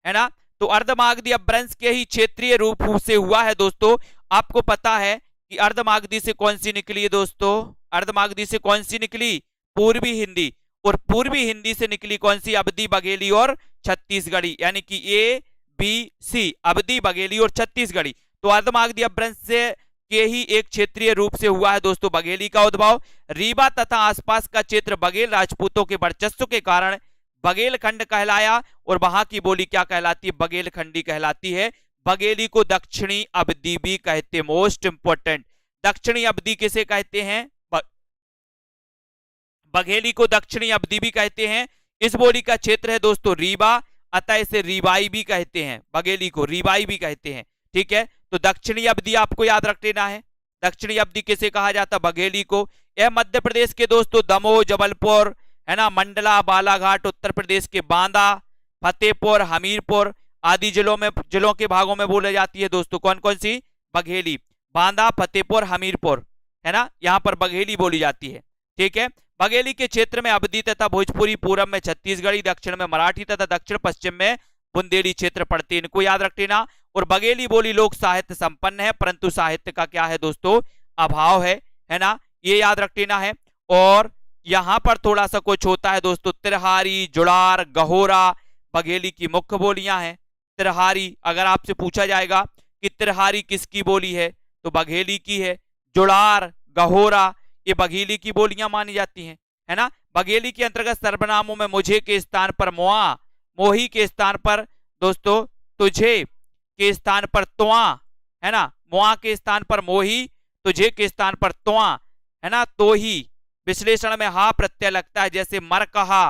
[SPEAKER 1] ना, तो अर्धमागधी अपभ्रंश के ही क्षेत्रीय रूप से हुआ है दोस्तों। आपको पता है कि अर्धमागधी से कौन सी निकली है दोस्तों, अर्धमागधी से कौन सी निकली, पूर्वी हिंदी, और पूर्वी हिंदी से निकली कौन सी, अवधी, बघेली और छत्तीसगढ़ी, यानी कि ए बी सी, अवधी, बघेली और छत्तीसगढ़ी। तो अर्धमागधी अपभ्रंश से के ही एक क्षेत्रीय रूप से हुआ है दोस्तों बघेली का उद्भव। रीवा तथा आसपास का क्षेत्र बघेल राजपूतों के वर्चस्व के कारण बघेलखंड कहलाया, और वहां की बोली क्या कहलाती है, बघेलखंडी कहलाती है। बघेली को दक्षिणी अवधी भी कहते हैं, मोस्ट इंपोर्टेंट, दक्षिणी अवधी किसे कहते हैं, बघेली को दक्षिणी अवधी भी कहते हैं। इस बोली का क्षेत्र है दोस्तों रीवा, अतः इसे रीवाई भी कहते हैं, बघेली को रीवाई भी कहते हैं। ठीक है, तो दक्षिणी अवधी आपको याद रख लेना है, दक्षिणी अवधी किसे कहा जाता, बघेली को। यह मध्य प्रदेश के दोस्तों दमोह, जबलपुर, है ना, मंडला, बालाघाट, उत्तर प्रदेश के बांदा, फतेहपुर, हमीरपुर आदि जिलों के भागों में बोली जाती है दोस्तों। कौन कौन सी, बघेली, बांदा, फतेहपुर, हमीरपुर, है ना, यहाँ पर बघेली बोली जाती है। ठीक है, बघेली के क्षेत्र में अवधी तथा भोजपुरी, पूरब में छत्तीसगढ़ी, दक्षिण में मराठी तथा दक्षिण पश्चिम में बुंदेली क्षेत्र पड़ते हैं, इनको याद रख लेना। और बघेली बोली लोक साहित्य संपन्न है, परंतु साहित्य का क्या है दोस्तों, अभाव है ना, ये याद रख लेना है। और यहां पर थोड़ा सा कुछ होता है दोस्तों, तिरहारी, जुड़ार, गहोरा बघेली की मुख्य बोलियां हैं। तिरहारी, अगर आपसे पूछा जाएगा कि तिरहारी किसकी बोली है, तो बघेली की है। जुड़ार, गहोरा ये बघेली की बोलियां मानी जाती हैं, है ना। बघेली के अंतर्गत सर्वनामों में मुझे के स्थान पर मुआ, मोही के स्थान पर दोस्तों तुझे के स्थान पर तुआ, है ना, मुआ के स्थान पर मोही, तुझे के स्थान पर तुआ, है ना, तो ही। विश्लेषण में हा प्रत्यय लगता है, जैसे मरकहा,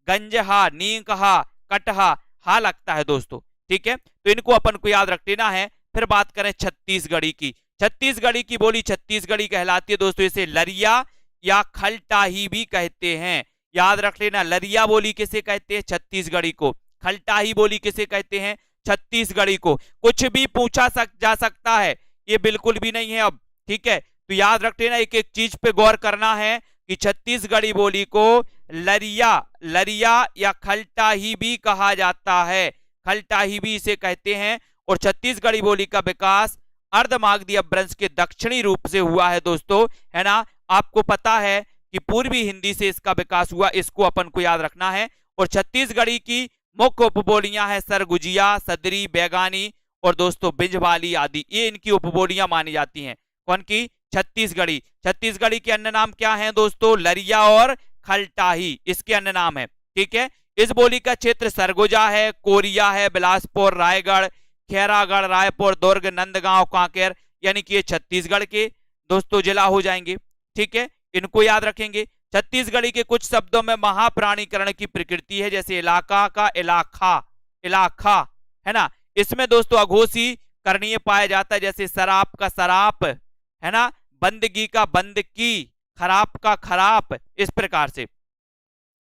[SPEAKER 1] गंजहा, नींकहा, कटहा, हा लगता है दोस्तों। ठीक है, तो इनको अपन को याद रख लेना है। फिर बात करें छत्तीसगढ़ी की, छत्तीसगढ़ी की बोली छत्तीसगढ़ी कहलाती है दोस्तों। इसे लरिया या खलटाही भी कहते हैं, याद रख लेना। लरिया बोली किसे कहते हैं, छत्तीसगढ़ी को। खलटाही बोली किसे कहते हैं, छत्तीसगढ़ी को। कुछ भी पूछा जा सकता है, ये बिल्कुल भी नहीं है अब। ठीक है, तो याद रख लेना, एक एक चीज पे गौर करना है कि छत्तीसगढ़ी बोली को लरिया या खलटाही भी कहा जाता है, खलटाही भी इसे कहते हैं। और छत्तीसगढ़ी बोली का विकास अर्धमागधी अपभ्रंश के दक्षिणी रूप से हुआ है दोस्तों, है ना। आपको पता है कि पूर्वी हिंदी से इसका विकास हुआ, इसको अपन को याद रखना है। और छत्तीसगढ़ी की मुख्य उपबोलियां हैं सरगुजिया, सदरी, बैगानी और दोस्तों बिंजवाली आदि, ये इनकी उपबोलियां मानी जाती हैं। कौन की, छत्तीसगढ़ी। छत्तीसगढ़ी के अन्य नाम क्या हैं दोस्तों, लरिया और खलटाही, इसके अन्य नाम है। ठीक है, इस बोली का क्षेत्र सरगुजा है, कोरिया है, बिलासपुर, रायगढ़, खैरागढ़, रायपुर, दुर्ग, नंदगांव, कांकेर, यानी कि ये छत्तीसगढ़ के दोस्तों जिला हो जाएंगे। ठीक है, इनको याद रखेंगे। छत्तीसगढ़ी के कुछ शब्दों में महाप्राणीकरण की प्रकृति है, जैसे इलाका का इलाखा, इलाखा, है ना। इसमें दोस्तों अघोषी करणीय पाया जाता है, जैसे शराब का शराप, है ना, बंदगी का बंदकी, खराब का खराप, इस प्रकार से,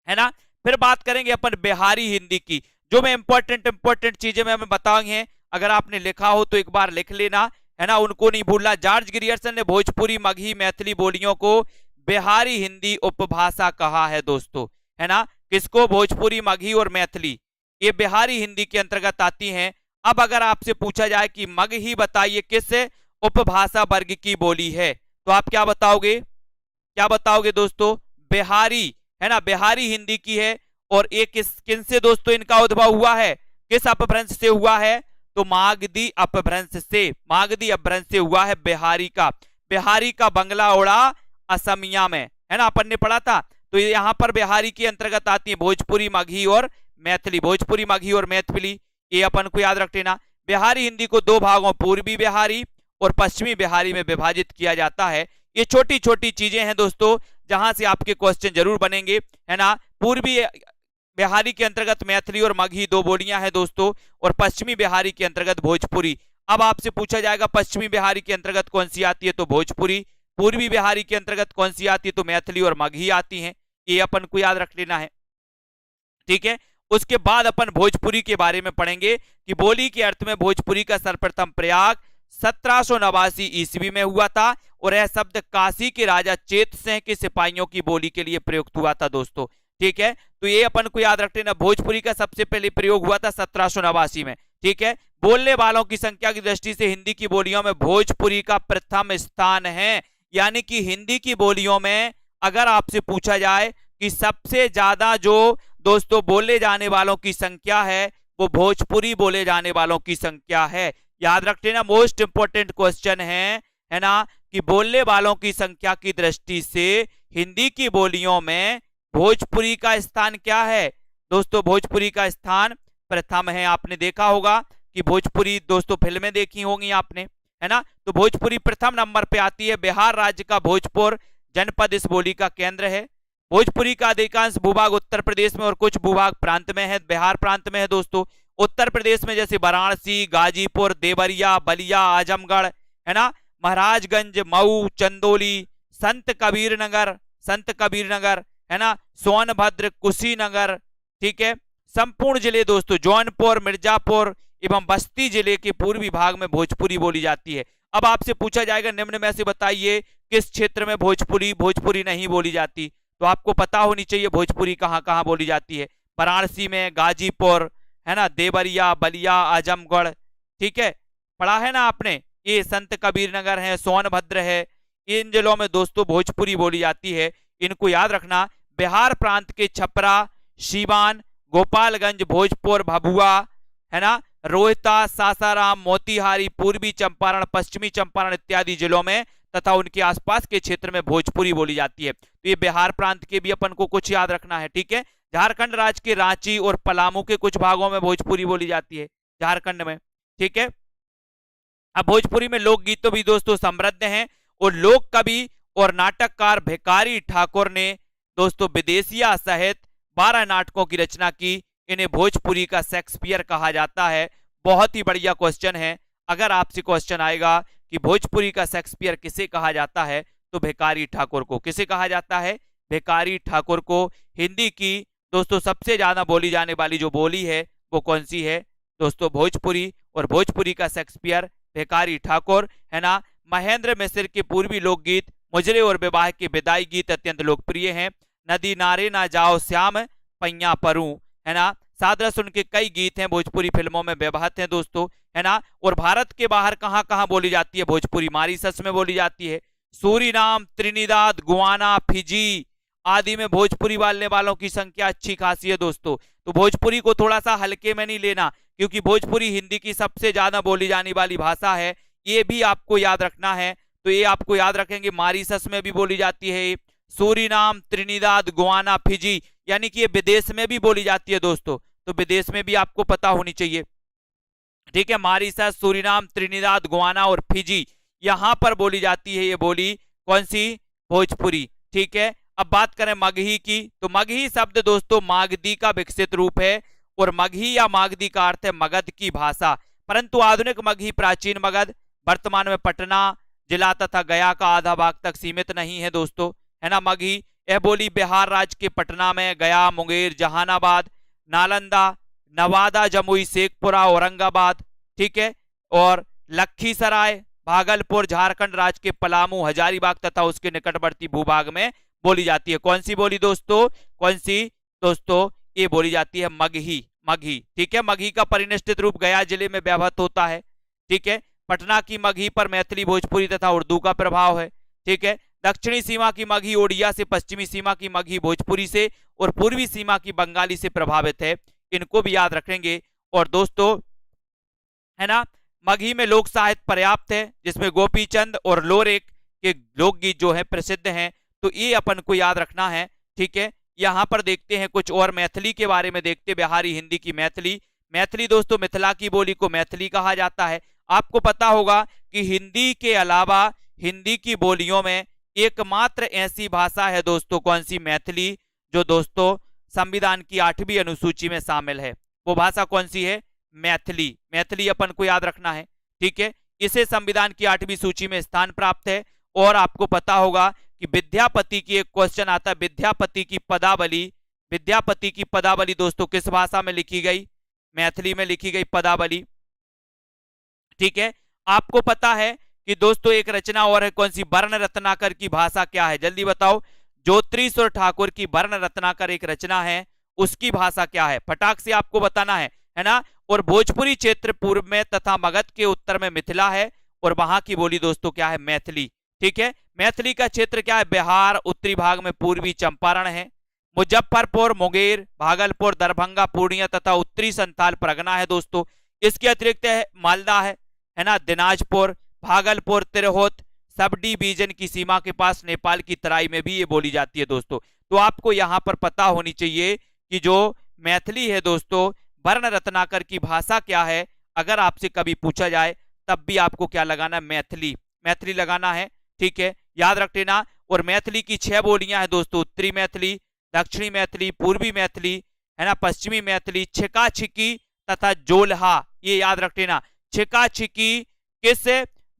[SPEAKER 1] है ना। फिर बात करेंगे अपन बिहारी हिंदी की, जो मैं इंपॉर्टेंट चीजें मैं बताऊंगे, अगर आपने लिखा हो तो एक बार लिख लेना, है ना, उनको नहीं भूलना। जॉर्ज ग्रियर्सन ने भोजपुरी, मगही, मैथिली बोलियों को बिहारी हिंदी उपभाषा कहा है दोस्तों, है ना। किसको, भोजपुरी, मगही और मैथिली, ये बिहारी हिंदी के अंतर्गत आती हैं। अब अगर आपसे पूछा जाए कि मगही बताइए किस उपभाषा वर्ग की बोली है? तो आप क्या बताओगे, क्या बताओगे दोस्तों? बिहारी, है ना, बिहारी हिंदी की है। और ये किन से दोस्तों इनका उद्भव हुआ है, किस अपभ्रंश से हुआ है? तो मागधी अपभ्रंश से, मागधी अपभ्रंश से हुआ है बिहारी का। बिहारी का बंगला ओढ़ा असमिया में, है ना, अपन ने पढ़ा था। तो यहाँ पर बिहारी के अंतर्गत आती है भोजपुरी, मगही और मैथिली। भोजपुरी, मगही और मैथिली, ये अपन को याद रख लेना। बिहारी हिंदी को दो भागों, पूर्वी बिहारी और पश्चिमी बिहारी में विभाजित किया जाता है। ये छोटी छोटी चीजें हैं दोस्तों, जहां से आपके क्वेश्चन जरूर बनेंगे, है ना। पूर्वी बिहारी के अंतर्गत मैथिली और मगही दो बोलियां हैं दोस्तों, और पश्चिमी बिहारी के अंतर्गत भोजपुरी। अब आपसे पूछा जाएगा पश्चिमी बिहारी के अंतर्गत कौन सी आती है, तो भोजपुरी। पूर्वी बिहारी के अंतर्गत कौन सी आती है, तो मैथिली और मगही आती है। ये अपन को याद रख लेना है, ठीक है। उसके बाद अपन भोजपुरी के बारे में पढ़ेंगे कि बोली के अर्थ में भोजपुरी का सर्वप्रथम प्रयाग 1789 ईस्वी में हुआ था, और यह शब्द काशी के राजा चेत सिंह के सिपाहियों की बोली के लिए प्रयुक्त हुआ था दोस्तों, ठीक है। तो ये अपन को याद रख लेना, भोजपुरी का सबसे पहले प्रयोग हुआ था 1789 में, ठीक है। बोलने वालों की संख्या की दृष्टि से हिंदी की बोलियों में भोजपुरी का प्रथम स्थान है। यानी कि हिंदी की बोलियों में अगर आपसे पूछा जाए कि सबसे ज्यादा जो दोस्तों बोले जाने वालों की संख्या है, वो भोजपुरी बोले जाने वालों की संख्या है। याद रख लेना, मोस्ट इंपोर्टेंट क्वेश्चन है ना, कि बोलने वालों की संख्या की दृष्टि से हिंदी की बोलियों में भोजपुरी का स्थान क्या है दोस्तों? भोजपुरी का स्थान प्रथम है। आपने देखा होगा कि भोजपुरी दोस्तों फिल्में देखी होंगी आपने, है ना। तो भोजपुरी प्रथम नंबर पे आती है। बिहार राज्य का भोजपुर जनपद इस बोली का केंद्र है। भोजपुरी का अधिकांश भूभाग उत्तर प्रदेश में और कुछ भूभाग प्रांत में है, बिहार प्रांत में है दोस्तों। उत्तर प्रदेश में जैसे वाराणसी, गाजीपुर, देवरिया, बलिया, आजमगढ़, है ना, महाराजगंज, मऊ, चंदौली, संत कबीर नगर, है ना, सोनभद्र, कुशीनगर, ठीक है। संपूर्ण जिले दोस्तों, जौनपुर, मिर्जापुर एवं बस्ती जिले के पूर्वी भाग में भोजपुरी बोली जाती है। अब आपसे पूछा जाएगा निम्न में से बताइए किस क्षेत्र में भोजपुरी नहीं बोली जाती? तो आपको पता होनी चाहिए भोजपुरी कहाँ कहाँ बोली जाती है। वाराणसी में, गाजीपुर, है ना, देवरिया, बलिया, आजमगढ़, ठीक है, पढ़ा है ना आपने। ये संत कबीर नगर है, सोनभद्र है, इन जिलों में दोस्तों भोजपुरी बोली जाती है। इनको याद रखना। बिहार प्रांत के छपरा, सीवान, गोपालगंज, भोजपुर, भभुआ, है ना, रोहता, सासाराम, मोतिहारी, पूर्वी चंपारण, पश्चिमी चंपारण इत्यादि जिलों में तथा उनके आसपास के क्षेत्र में भोजपुरी बोली जाती है। तो ये बिहार प्रांत के भी अपन को कुछ याद रखना है, ठीक है। झारखंड राज्य के रांची और पलामू के कुछ भागों में भोजपुरी बोली जाती है, झारखंड में, ठीक है। अब भोजपुरी में लोकगीत तो भी दोस्तों समृद्ध हैं, और लोक कवि और नाटककार भिखारी ठाकुर ने दोस्तों विदेशिया सहित 12 नाटकों की रचना की। इन्हें भोजपुरी का शेक्सपियर कहा जाता है। बहुत ही बढ़िया क्वेश्चन है। अगर आपसे क्वेश्चन आएगा कि भोजपुरी का शेक्सपियर किसे कहा जाता है, तो भिखारी ठाकुर को। किसे कहा जाता है? भिखारी ठाकुर को। हिंदी की दोस्तों सबसे ज्यादा बोली जाने वाली जो बोली है वो कौन सी है दोस्तों? भोजपुरी। और भोजपुरी का शेक्सपियर भिखारी ठाकुर, है ना। महेंद्र मिश्र के पूर्वी लोकगीत मुजरे और विवाह के विदाई गीत अत्यंत लोकप्रिय हैं। नदी नारे ना जाओ श्याम पैया परू, है ना। सादरस उनके कई गीत हैं, भोजपुरी फिल्मों में व्यवहित हैं दोस्तों, है ना। और भारत के बाहर कहां कहां बोली जाती है भोजपुरी? मॉरिशस में बोली जाती है, सूरीनाम, त्रिनिदाद, गुआना, फिजी आदि में भोजपुरी बोलने वालों की संख्या अच्छी खासी है दोस्तों। तो भोजपुरी को थोड़ा सा हल्के में नहीं लेना, क्योंकि भोजपुरी हिंदी की सबसे ज्यादा बोली जाने वाली भाषा है। ये भी आपको याद रखना है। तो ये आपको याद रखेंगे, मॉरिशस में भी बोली जाती है, सूरीनाम, त्रिनिदाद, गुआना, फिजी, यानी कि ये विदेश में भी बोली जाती है दोस्तों। तो विदेश में भी आपको पता होनी चाहिए, ठीक है। मॉरिशस, सूरीनाम, त्रिनिदाद, गुआना और फिजी, यहां पर बोली जाती है ये बोली कौन सी? भोजपुरी, ठीक है। अब बात करें मगही की, तो मगही शब्द दोस्तों मागधी का विकसित रूप है, और मगही या मागधी का अर्थ है मगध की भाषा। परंतु आधुनिक मगही प्राचीन मगध वर्तमान में पटना जिला तथा गया का आधा भाग तक सीमित नहीं है दोस्तों, है ना। मगही यह बोली बिहार राज्य के पटना में, गया, मुंगेर, जहानाबाद, नालंदा, नवादा, जमुई, शेखपुरा, औरंगाबाद, ठीक है, और लखीसराय, भागलपुर, झारखंड राज्य के पलामू, हजारीबाग तथा उसके निकटवर्ती भूभाग में बोली जाती है। कौन सी बोली दोस्तों? कौन सी दोस्तों? ये बोली जाती है मगही, ठीक है। मगही का परिनिष्ठित रूप गया जिले में व्यवहित होता है, ठीक है। पटना की मगही पर मैथिली, भोजपुरी तथा उर्दू का प्रभाव है। ठीक है, दक्षिणी सीमा की मगही ओडिया से, पश्चिमी सीमा की मगही भोजपुरी से और पूर्वी सीमा की बंगाली से प्रभावित है। इनको भी याद रखेंगे। और दोस्तों है ना, मगही में लोक साहित्य पर्याप्त है, जिसमें गोपीचंद और लोरेक के लोकगीत जो है प्रसिद्ध हैं, तो ये अपन को याद रखना है। ठीक है, यहाँ पर देखते हैं कुछ और मैथिली के बारे में देखते, बिहारी हिंदी की मैथिली। मैथिली दोस्तों मिथिला की बोली को मैथिली कहा जाता है। आपको पता होगा कि हिंदी के अलावा हिंदी की बोलियों में एकमात्र ऐसी भाषा है दोस्तों, कौन सी? मैथिली, जो दोस्तों संविधान की 8वीं अनुसूची में शामिल है। वो भाषा कौन सी है? मैथिली। मैथिली अपन को याद रखना है। ठीक है, इसे संविधान की 8वीं सूची में स्थान प्राप्त है। और आपको पता होगा कि विद्यापति की एक क्वेश्चन आता है, विद्यापति की पदावली, विद्यापति की पदावली दोस्तों किस भाषा में लिखी गई? मैथिली में लिखी गई पदावली। ठीक है, आपको पता है कि दोस्तों एक रचना और है, कौन सी? वर्ण रत्नाकर की भाषा क्या है? जल्दी बताओ। ज्योतिरीश्वर ठाकुर की वर्ण रत्नाकर एक रचना है, उसकी भाषा क्या है? फटाक से आपको बताना है ना। और भोजपुरी क्षेत्र पूर्व में तथा मगध के उत्तर में मिथिला है, और वहां की बोली दोस्तों क्या है? मैथिली। ठीक है, मैथिली का क्षेत्र क्या है? बिहार, उत्तरी भाग में पूर्वी चंपारण है, मुजफ्फरपुर, मुंगेर, भागलपुर, दरभंगा, पूर्णिया तथा उत्तरी संथाल परगना है दोस्तों। इसके अतिरिक्त है मालदा है ना, दिनाजपुर, भागलपुर, तिरहुत, सब डिवीजन की सीमा के पास नेपाल की तराई में भी ये बोली जाती है दोस्तों। तो आपको यहाँ पर पता होनी चाहिए कि जो मैथिली है दोस्तों, वर्ण रत्नाकर की भाषा क्या है। अगर आपसे कभी पूछा जाए तब भी आपको क्या लगाना? मैथिली, मैथिली लगाना है। ठीक है, याद रख लेना। और मैथिली की 6 बोलियां हैं दोस्तों, उत्तरी मैथिली, दक्षिणी मैथिली, पूर्वी मैथिली, है ना, पश्चिमी मैथिली, छिका छिकी तथा जोलहा। ये याद रख लेना। छिका छिकी किस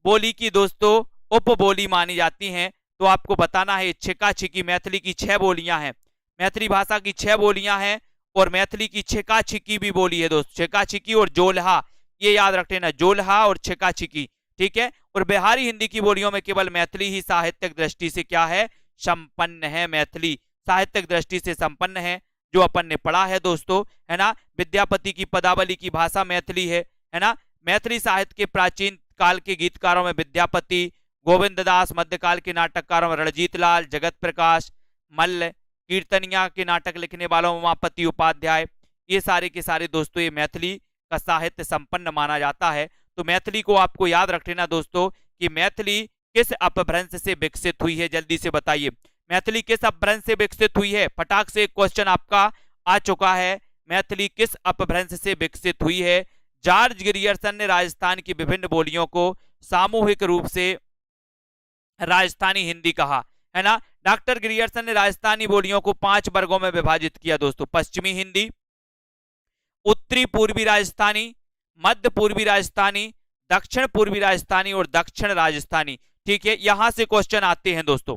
[SPEAKER 1] बोली की दोस्तों उपबोली मानी जाती हैं? तो आपको बताना है। छिका छिकी मैथिली की 6 बोलियां हैं, मैथिली भाषा की 6 बोलियां हैं। और मैथिली की छिका छिकी भी बोली है दोस्तों, छिका छिकी और जोलहा, ये याद रख लेना, जोलहा और छिका छिकी। ठीक है, और बिहारी हिंदी की बोलियों में केवल मैथिली ही साहित्यिक दृष्टि से क्या है? संपन्न है। मैथिली साहित्यिक दृष्टि से संपन्न है, जो अपन ने पढ़ा है दोस्तों, है ना। विद्यापति की पदावली की भाषा मैथिली है ना। मैथिली साहित्य के प्राचीन काल के गीतकारों में विद्यापति, गोविंद दास, मध्यकाल के नाटककारों में रणजीत लाल, जगत प्रकाश, मल्ल, कीर्तनिया के नाटक लिखने वालों उमापति उपाध्याय, ये सारे के सारे दोस्तों ये मैथिली का साहित्य संपन्न माना जाता है। तो मैथिली को आपको याद रख लेना दोस्तों कि मैथिली किस अपभ्रंश से विकसित हुई है? जल्दी से बताइए, मैथिली किस अपभ्रंश से विकसित हुई है? फटाक से एक क्वेश्चन आपका आ चुका है, मैथिली किस अपभ्रंश से विकसित हुई है? जॉर्ज ग्रियर्सन ने राजस्थान की विभिन्न बोलियों को सामूहिक रूप से राजस्थानी हिंदी कहा, है ना। डॉक्टर ग्रियर्सन ने राजस्थानी बोलियों को 5 वर्गों में विभाजित किया दोस्तों, पश्चिमी हिंदी, उत्तरी पूर्वी राजस्थानी, मध्य पूर्वी राजस्थानी, दक्षिण पूर्वी राजस्थानी और दक्षिण राजस्थानी। ठीक है, यहां से क्वेश्चन आते हैं दोस्तों।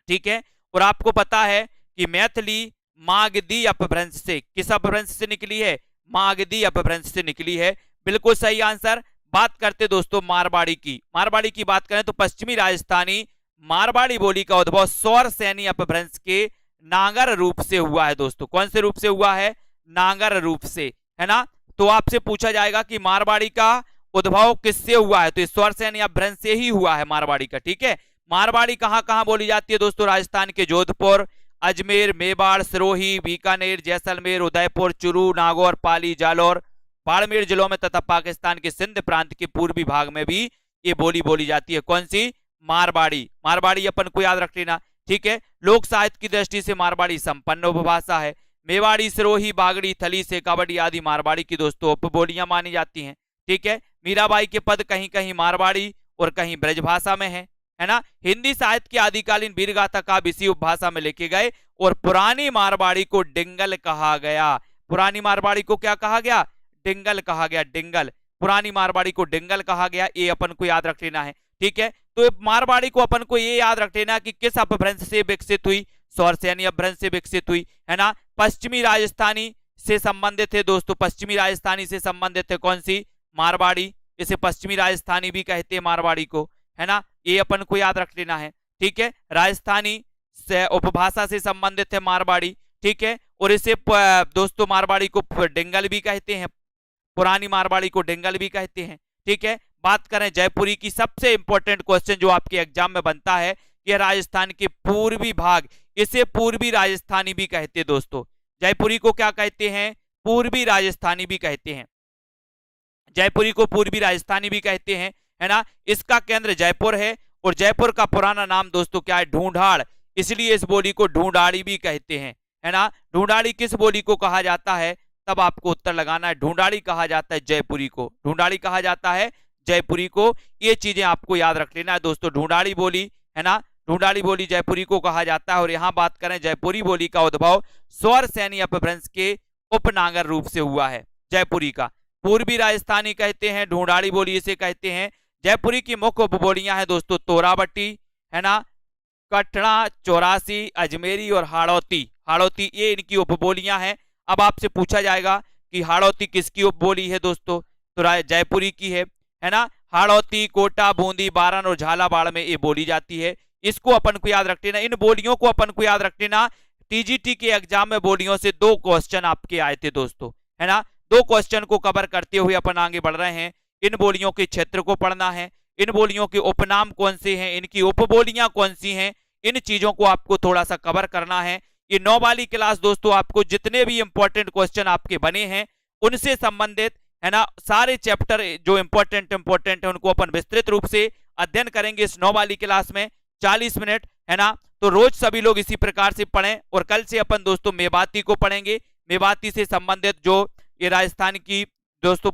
[SPEAKER 1] ठीक है, और आपको पता है कि मैथिली मागधी अपभ्रंश से, किस अपभ्रंश से निकली है? मागधी अपभ्रंश से निकली है। बिल्कुल सही आंसर। बात करते दोस्तों मारवाड़ी की, मारवाड़ी की बात करें तो पश्चिमी राजस्थानी मारवाड़ी बोली का उद्भव सौर सैनी अपभ्रंश के नागर रूप से हुआ है दोस्तों। कौन से रूप से हुआ है? नागर रूप से, है ना। तो आपसे पूछा जाएगा कि मारवाड़ी का उद्भव किससे हुआ है? तो सौर सैनी अपभ्रंश से ही हुआ है मारवाड़ी का। ठीक है, मारवाड़ी कहां कहां बोली जाती है दोस्तों? राजस्थान के जोधपुर, अजमेर, मेवाड़, सिरोही, बीकानेर, जैसलमेर, उदयपुर, चुरू, नागौर, पाली, जालौर, बाड़मेर जिलों में तथा पाकिस्तान के सिंध प्रांत के पूर्वी भाग में भी ये बोली बोली जाती है। कौन सी? मारवाड़ी। मारवाड़ी अपन को याद रख लेना। ठीक है, लोक साहित्य की दृष्टि से मारवाड़ी संपन्न उपभाषा है। मेवाड़ी, सिरोही, बागड़ी, थली, शेखावटी आदि मारवाड़ी की दोस्तों उपबोलियां मानी जाती हैं। ठीक है, मीराबाई के पद कहीं कहीं मारवाड़ी और कहीं ब्रजभाषा में है ना। हिंदी साहित्य की आदिकालीन वीरगाथा काव्य इसी उपभाषा में लिखे गए और पुरानी मारवाड़ी को डिंगल कहा गया। पुरानी मारवाड़ी को क्या कहा गया? डिंगल कहा गया। डिंगल, पुरानी मारवाड़ी को डिंगल कहा गया। ये अपन को याद रख लेना है। ठीक है, तो मारवाड़ी को अपन को ये याद रख लेना कि किस अपभ्रंश से विकसित हुई? सौर सैनी अपभ्रंश से विकसित हुई, है ना। पश्चिमी राजस्थानी से संबंधित है दोस्तों, पश्चिमी राजस्थानी से संबंधित है कौन सी? मारवाड़ी। इसे पश्चिमी राजस्थानी भी कहते हैं मारवाड़ी को, है ना। ये अपन को याद रख लेना है। ठीक है, राजस्थानी से उपभाषा से संबंधित है मारवाड़ी। ठीक है, और इसे दोस्तों मारवाड़ी को डिंगल भी कहते हैं, पुरानी मारवाड़ी को डिंगल भी कहते हैं। ठीक है, बात करें जयपुरी की, सबसे इंपॉर्टेंट क्वेश्चन जो आपके एग्जाम में बनता है, यह राजस्थान के पूर्वी भाग, इसे पूर्वी राजस्थानी भी कहते हैं दोस्तों। जयपुरी को क्या कहते हैं? पूर्वी राजस्थानी भी कहते हैं। जयपुरी को पूर्वी राजस्थानी भी कहते हैं, है ना। इसका केंद्र जयपुर है और जयपुर का पुराना नाम दोस्तों क्या है? ढूंढाड़, इसलिए इस बोली को ढूंढाड़ी भी कहते हैं, है ना। ढूंढाड़ी किस बोली को कहा जाता है? तब आपको उत्तर लगाना है। ढूंढाड़ी कहा जाता है जयपुरी को, ढूंढाड़ी कहा जाता है जयपुरी को। ये चीजें आपको याद रख लेना है दोस्तों, ढूंढाड़ी बोली, है ना, ढूंढाड़ी बोली जयपुरी को कहा जाता है। और यहां बात करें जयपुरी बोली का उद्भव स्वर सैनी अपभ्रंश के उपनागर रूप से हुआ है। जयपुरी का पूर्वी राजस्थानी कहते हैं, ढूंढाड़ी बोली इसे कहते हैं। जयपुरी की मुख्य उपबोलियां हैं दोस्तों तोराबट्टी, है ना, कटड़ा, चौरासी, अजमेरी और हाड़ौती। हाड़ौती ये इनकी उपबोलियां हैं। अब आपसे पूछा जाएगा कि हाड़ौती किसकी उपबोली है दोस्तों? तो जयपुरी की है ना। हाड़ौती, कोटा, बूंदी, बारन और झालावाड़ में ये बोली जाती है। इसको अपन को याद रख लेना, इन बोलियों को अपन को याद रख लेना। टीजीटी के एग्जाम में बोलियों से 2 क्वेश्चन आपके आए थे दोस्तों, है ना। 2 क्वेश्चन को कवर करते हुए अपन आगे बढ़ रहे हैं। इन बोलियों के क्षेत्र को पढ़ना है, इन बोलियों के उपनाम कौन से हैं, इनकी उपबोलियां कौन सी हैं, इन चीजों को आपको थोड़ा सा कवर करना है। ये 9 वाली क्लास दोस्तों आपको जितने भी इंपॉर्टेंट क्वेश्चन आपके बने हैं उनसे संबंधित, है ना, सारे चैप्टर जो इंपॉर्टेंट है उनको अपन विस्तृत रूप से अध्ययन करेंगे इस 9 वाली क्लास में 40 मिनट, है ना। तो रोज सभी लोग इसी प्रकार से पढ़ें। और कल से अपन दोस्तों मेवाती को पढ़ेंगे। मेवाती से संबंधित जो ये राजस्थान की दोस्तों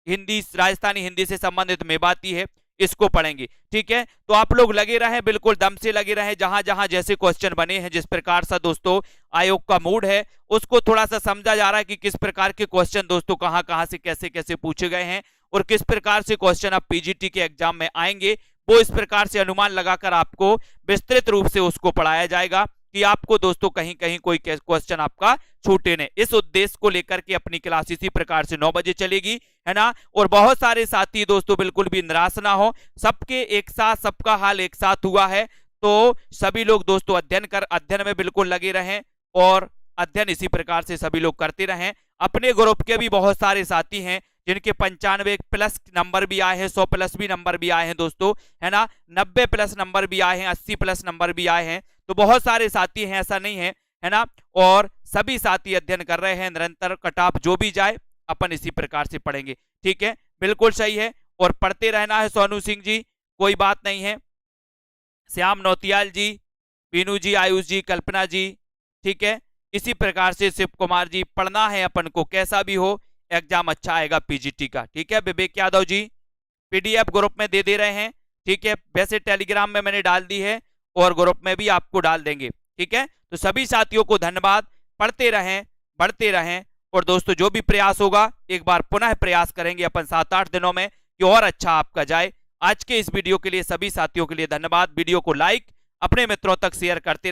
[SPEAKER 1] हिंदी, राजस्थानी हिंदी से संबंधित मेवाती है, इसको पढ़ेंगे, ठीक है। तो आप लोग लगे रहें, बिल्कुल दम से लगे रहें। जहां जहां जैसे क्वेश्चन बने हैं, जिस प्रकार से दोस्तों आयोग का मूड है, उसको थोड़ा सा समझा जा रहा है कि किस प्रकार के क्वेश्चन दोस्तों कहां कहां से कैसे कैसे पूछे गए हैं और किस प्रकार से क्वेश्चन अब पीजीटी के एग्जाम में आएंगे। वो इस प्रकार से अनुमान लगाकर आपको विस्तृत रूप से उसको पढ़ाया जाएगा कि आपको दोस्तों कहीं कहीं कोई क्वेश्चन आपका छूटे नहीं। इस उद्देश्य को लेकर के अपनी क्लास इसी प्रकार से 9 बजे चलेगी, है ना। और बहुत सारे साथी दोस्तों बिल्कुल भी निराश ना हो, सबके एक साथ, सबका हाल एक साथ हुआ है। तो सभी लोग दोस्तों अध्ययन में बिल्कुल लगे रहें और अध्ययन इसी प्रकार से सभी लोग करते रहें। अपने ग्रुप के भी बहुत सारे साथी हैं जिनके 95+ नंबर भी आए हैं, 100+ भी नंबर भी आए हैं दोस्तों, है ना, 90+ नंबर भी आए हैं, 80+ नंबर भी आए हैं। तो बहुत सारे साथी हैं, ऐसा नहीं है ना। और सभी साथी अध्ययन कर रहे हैं निरंतर, कट ऑफ जो भी जाए अपन इसी प्रकार से पढ़ेंगे, ठीक है, बिल्कुल सही है। और पढ़ते रहना है सोनू सिंह जी, कोई बात नहीं है। श्याम नौतियाल जी, पीनू जी, आयुष जी, कल्पना जी, ठीक है, इसी प्रकार से शिव कुमार जी, पढ़ना है अपन को, कैसा भी हो एग्जाम अच्छा आएगा पीजीटी का, ठीक है। विवेक यादव जी पीडीएफ ग्रुप में दे रहे हैं, ठीक है। वैसे टेलीग्राम में मैंने डाल दी है और ग्रुप में भी आपको डाल देंगे, ठीक है। तो सभी साथियों को धन्यवाद। पढ़ते रहें, बढ़ते रहें और दोस्तों जो भी प्रयास होगा एक बार पुनः प्रयास करेंगे अपन 7-8 दिनों में कि और अच्छा आपका जाए। आज के इस वीडियो के लिए सभी साथियों के लिए धन्यवाद। वीडियो को लाइक, अपने मित्रों तक शेयर करते